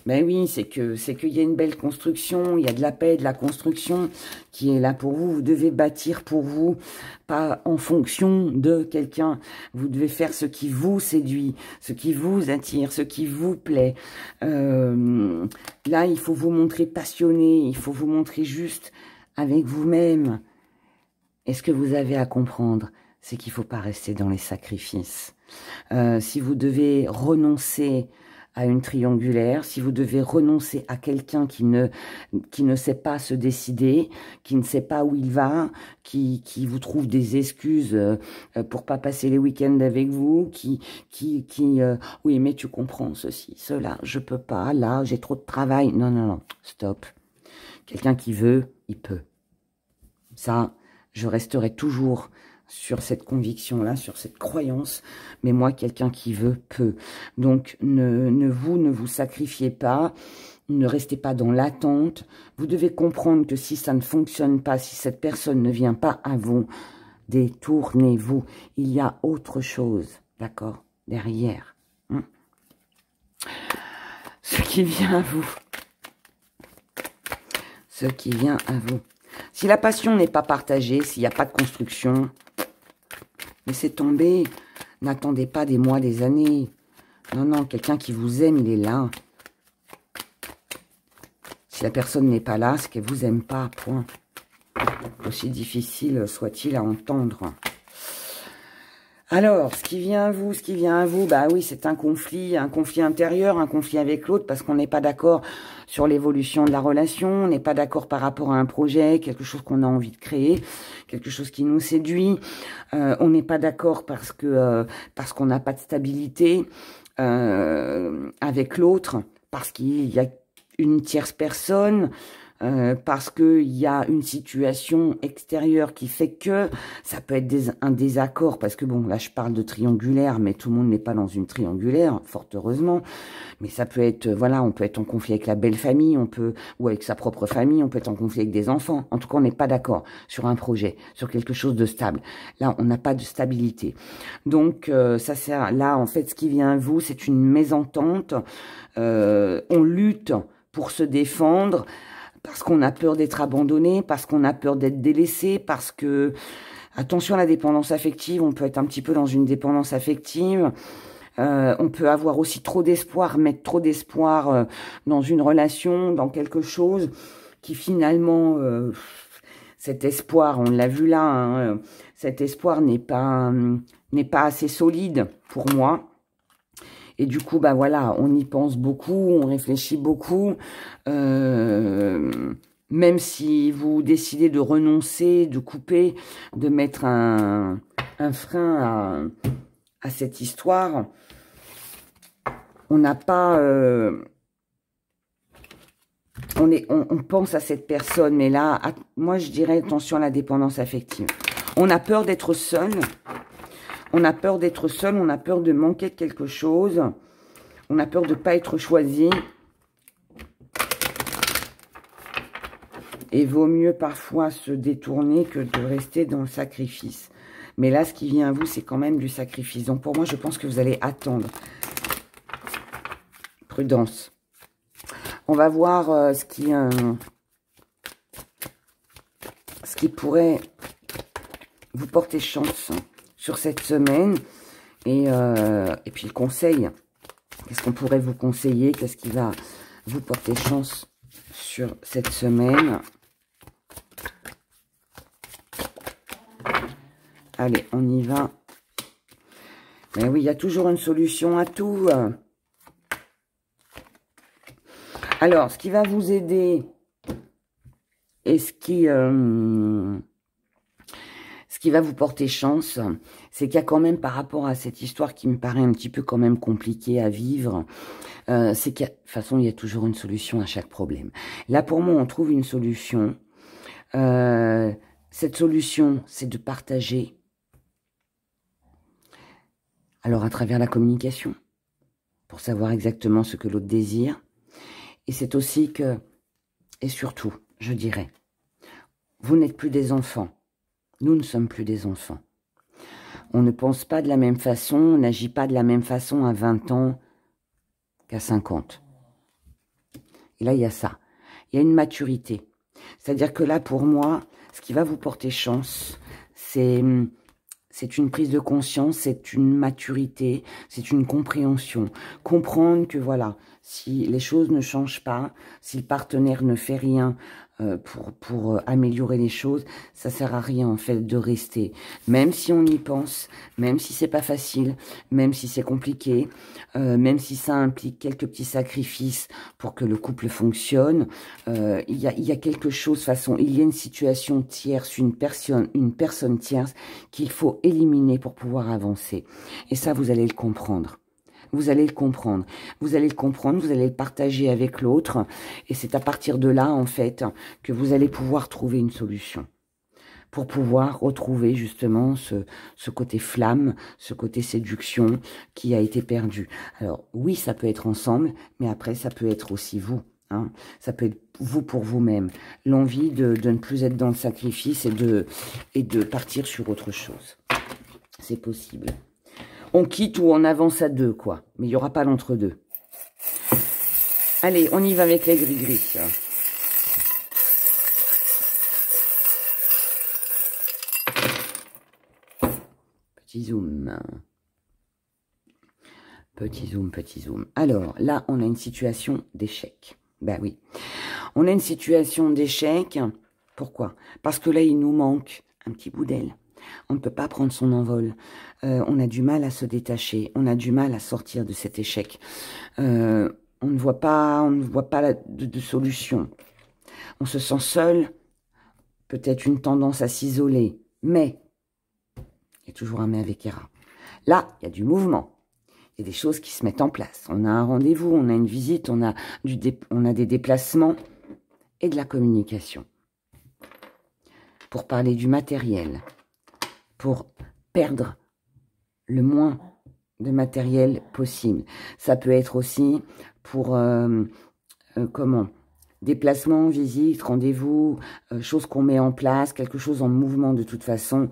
ben oui, c'est qu'il y a une belle construction, il y a de la paix, de la construction qui est là pour vous. Vous devez bâtir pour vous, pas en fonction de quelqu'un. Vous devez faire ce qui vous séduit, ce qui vous attire, ce qui vous plaît. Là, il faut vous montrer passionné, il faut vous montrer juste avec vous-même. Et ce que vous avez à comprendre, c'est qu'il ne faut pas rester dans les sacrifices. Si vous devez renoncer à une triangulaire, si vous devez renoncer à quelqu'un qui ne sait pas se décider, qui ne sait pas où il va, qui vous trouve des excuses pour pas passer les week-ends avec vous, oui, mais tu comprends ceci, cela, je peux pas, là, j'ai trop de travail. Non, non, non, stop. Quelqu'un qui veut, il peut. Ça, je resterai toujours sur cette conviction-là, sur cette croyance. Mais moi, quelqu'un qui veut, peut. Donc, ne vous sacrifiez pas. Ne restez pas dans l'attente. Vous devez comprendre que si ça ne fonctionne pas, si cette personne ne vient pas à vous, détournez-vous. Il y a autre chose, d'accord, derrière. Ce qui vient à vous. Ce qui vient à vous. Si la passion n'est pas partagée, s'il n'y a pas de construction, laissez tomber. N'attendez pas des mois, des années. Non, non, quelqu'un qui vous aime, il est là. Si la personne n'est pas là, c'est qu'elle vous aime pas, point. Aussi difficile soit-il à entendre. Alors, ce qui vient à vous, bah oui, c'est un conflit intérieur, un conflit avec l'autre, parce qu'on n'est pas d'accord sur l'évolution de la relation, on n'est pas d'accord par rapport à un projet, quelque chose qu'on a envie de créer, quelque chose qui nous séduit. On n'est pas d'accord parce qu'on n'a pas de stabilité avec l'autre, parce qu'il y a une tierce personne. Parce qu'il y a une situation extérieure qui fait que ça peut être un désaccord, parce que bon, là je parle de triangulaire, mais tout le monde n'est pas dans une triangulaire, fort heureusement, mais ça peut être, voilà, on peut être en conflit avec la belle famille, ou avec sa propre famille, on peut être en conflit avec des enfants, en tout cas on n'est pas d'accord sur un projet, sur quelque chose de stable. Là, on n'a pas de stabilité. Donc, ça sert, là, en fait, ce qui vient à vous, c'est une mésentente, on lutte pour se défendre, parce qu'on a peur d'être abandonné, parce qu'on a peur d'être délaissé, parce que, attention à la dépendance affective, on peut être un petit peu dans une dépendance affective, on peut avoir aussi trop d'espoir, mettre trop d'espoir dans une relation, dans quelque chose qui finalement, cet espoir, on l'a vu là, hein, cet espoir n'est pas assez solide pour moi. Et du coup, bah voilà, on y pense beaucoup, on réfléchit beaucoup. même si vous décidez de renoncer, de couper, de mettre un frein à cette histoire, on n'a pas... on pense à cette personne, mais là, moi je dirais attention à la dépendance affective. On a peur d'être seul, on a peur d'être seul, on a peur de manquer de quelque chose, on a peur de ne pas être choisi. Et vaut mieux parfois se détourner que de rester dans le sacrifice. Mais là, ce qui vient à vous, c'est quand même du sacrifice. Donc pour moi, je pense que vous allez attendre. Prudence. On va voir ce qui pourrait vous porter chance sur cette semaine. Et puis le conseil. Qu'est-ce qu'on pourrait vous conseiller? Qu'est-ce qui va vous porter chance sur cette semaine? Allez, on y va. Mais oui, il y a toujours une solution à tout. Alors, ce qui va vous aider et ce qui va vous porter chance, c'est qu'il y a quand même, par rapport à cette histoire qui me paraît un petit peu quand même compliquée à vivre, c'est qu'il y a, de toute façon, il y a toujours une solution à chaque problème. Là, pour moi, on trouve une solution. Cette solution, c'est de partager. Alors, à travers la communication, pour savoir exactement ce que l'autre désire. Et c'est aussi que, et surtout, je dirais, vous n'êtes plus des enfants. Nous ne sommes plus des enfants. On ne pense pas de la même façon, on n'agit pas de la même façon à 20 ans qu'à 50. Et là, il y a ça. Il y a une maturité. C'est-à-dire que là, pour moi, ce qui va vous porter chance, c'est une prise de conscience, c'est une maturité, c'est une compréhension. Comprendre que voilà, si les choses ne changent pas, si le partenaire ne fait rien pour améliorer les choses, ça sert à rien en fait de rester. Même si on y pense, même si c'est pas facile, même si c'est compliqué, même si ça implique quelques petits sacrifices pour que le couple fonctionne, il y a quelque chose, de toute façon, il y a une situation tierce, une personne tierce qu'il faut éliminer pour pouvoir avancer. Et ça, vous allez le comprendre. Vous allez le comprendre. Vous allez le comprendre, vous allez le partager avec l'autre. Et c'est à partir de là, en fait, que vous allez pouvoir trouver une solution. Pour pouvoir retrouver justement ce côté flamme, ce côté séduction qui a été perdu. Alors oui, ça peut être ensemble, mais après ça peut être aussi vous. Hein. Ça peut être vous pour vous-même. L'envie de ne plus être dans le sacrifice et de partir sur autre chose. C'est possible. On quitte ou on avance à deux, quoi. Mais il n'y aura pas l'entre-deux. Allez, on y va avec les gris-gris. Petit zoom. Petit zoom, petit zoom. Alors, là, on a une situation d'échec. Ben oui. On a une situation d'échec. Pourquoi? Parce que là, il nous manque un petit bout d'aile. On ne peut pas prendre son envol. On a du mal à se détacher. On a du mal à sortir de cet échec. On ne voit pas de solution. On se sent seul. Peut-être une tendance à s'isoler. Mais, il y a toujours un mais avec Hera. Là, il y a du mouvement. Il y a des choses qui se mettent en place. On a un rendez-vous, on a une visite, on a des déplacements et de la communication. Pour parler du matériel. Pour perdre le moins de matériel possible. Ça peut être aussi pour, déplacement, visite, rendez-vous, choses qu'on met en place, quelque chose en mouvement de toute façon,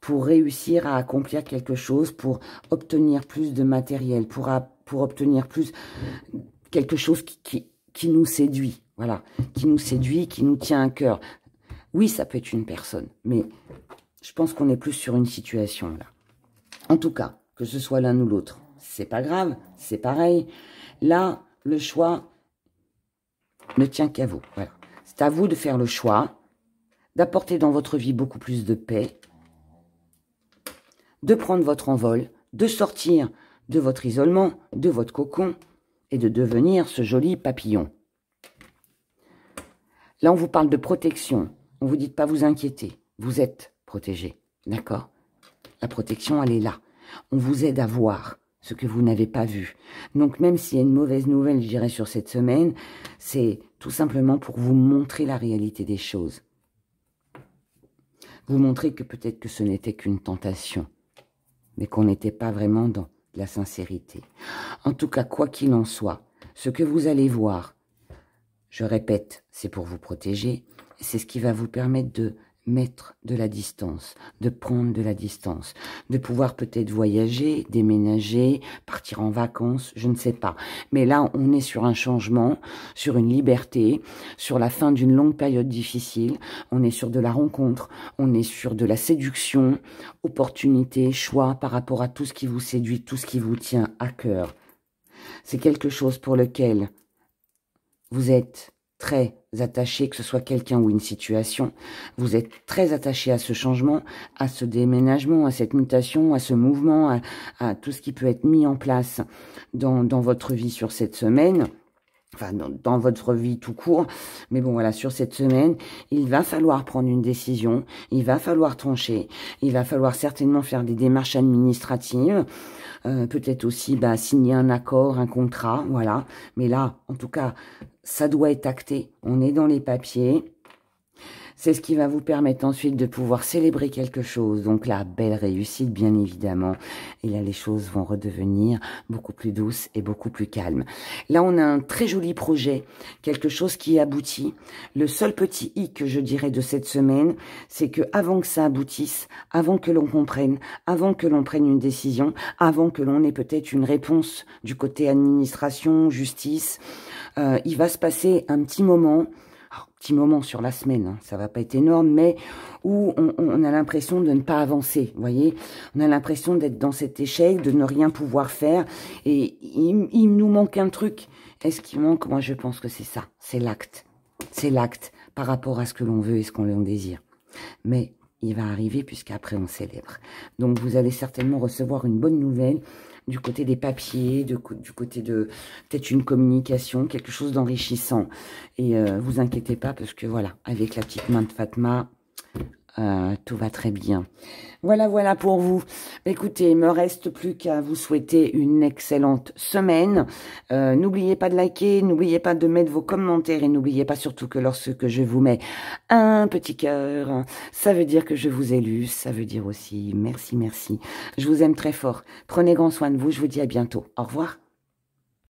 pour réussir à accomplir quelque chose, pour obtenir plus de matériel, pour obtenir plus, quelque chose qui nous séduit, voilà, qui nous séduit, qui nous tient à cœur. Oui, ça peut être une personne, mais je pense qu'on est plus sur une situation, là. En tout cas, que ce soit l'un ou l'autre, c'est pas grave, c'est pareil. Là, le choix ne tient qu'à vous. Voilà. C'est à vous de faire le choix, d'apporter dans votre vie beaucoup plus de paix, de prendre votre envol, de sortir de votre isolement, de votre cocon, et de devenir ce joli papillon. Là, on vous parle de protection. On vous dit de pas vous inquiéter. Vous êtes protégé. D'accord? La protection, elle est là. On vous aide à voir ce que vous n'avez pas vu. Donc, même s'il y a une mauvaise nouvelle, je dirais, sur cette semaine, c'est tout simplement pour vous montrer la réalité des choses. Vous montrer que peut-être que ce n'était qu'une tentation, mais qu'on n'était pas vraiment dans la sincérité. En tout cas, quoi qu'il en soit, ce que vous allez voir, je répète, c'est pour vous protéger, c'est ce qui va vous permettre de mettre de la distance, de prendre de la distance, de pouvoir peut-être voyager, déménager, partir en vacances, je ne sais pas. Mais là, on est sur un changement, sur une liberté, sur la fin d'une longue période difficile, on est sur de la rencontre, on est sur de la séduction, opportunité, choix par rapport à tout ce qui vous séduit, tout ce qui vous tient à cœur. C'est quelque chose pour lequel vous êtes très attaché, que ce soit quelqu'un ou une situation, vous êtes très attaché à ce changement, à ce déménagement, à cette mutation, à ce mouvement, à tout ce qui peut être mis en place dans votre vie sur cette semaine, enfin dans votre vie tout court, mais bon voilà, sur cette semaine, il va falloir prendre une décision, il va falloir trancher, il va falloir certainement faire des démarches administratives, peut-être aussi signer un accord, un contrat, voilà, mais là, en tout cas, ça doit être acté, on est dans les papiers. C'est ce qui va vous permettre ensuite de pouvoir célébrer quelque chose. Donc la belle réussite, bien évidemment. Et là, les choses vont redevenir beaucoup plus douces et beaucoup plus calmes. Là, on a un très joli projet, quelque chose qui aboutit. Le seul petit hic que je dirais de cette semaine, c'est que avant que ça aboutisse, avant que l'on comprenne, avant que l'on prenne une décision, avant que l'on ait peut-être une réponse du côté administration, justice, il va se passer un petit moment sur la semaine, hein, ça va pas être énorme, mais où on a l'impression de ne pas avancer, vous voyez, on a l'impression d'être dans cet échec, de ne rien pouvoir faire, et il nous manque un truc. Est-ce qu'il manque? Moi, je pense que c'est ça, c'est l'acte par rapport à ce que l'on veut et ce qu'on désire. Mais il va arriver puisqu'après on célèbre. Donc vous allez certainement recevoir une bonne nouvelle du côté des papiers, du côté de peut-être une communication, quelque chose d'enrichissant. Et vous inquiétez pas parce que voilà, avec la petite main de Fatma, tout va très bien. Voilà pour vous. Écoutez, il me reste plus qu'à vous souhaiter une excellente semaine. N'oubliez pas de liker, n'oubliez pas de mettre vos commentaires et n'oubliez pas surtout que lorsque je vous mets un petit cœur, ça veut dire que je vous ai lu, ça veut dire aussi merci. Je vous aime très fort. Prenez grand soin de vous, je vous dis à bientôt. Au revoir.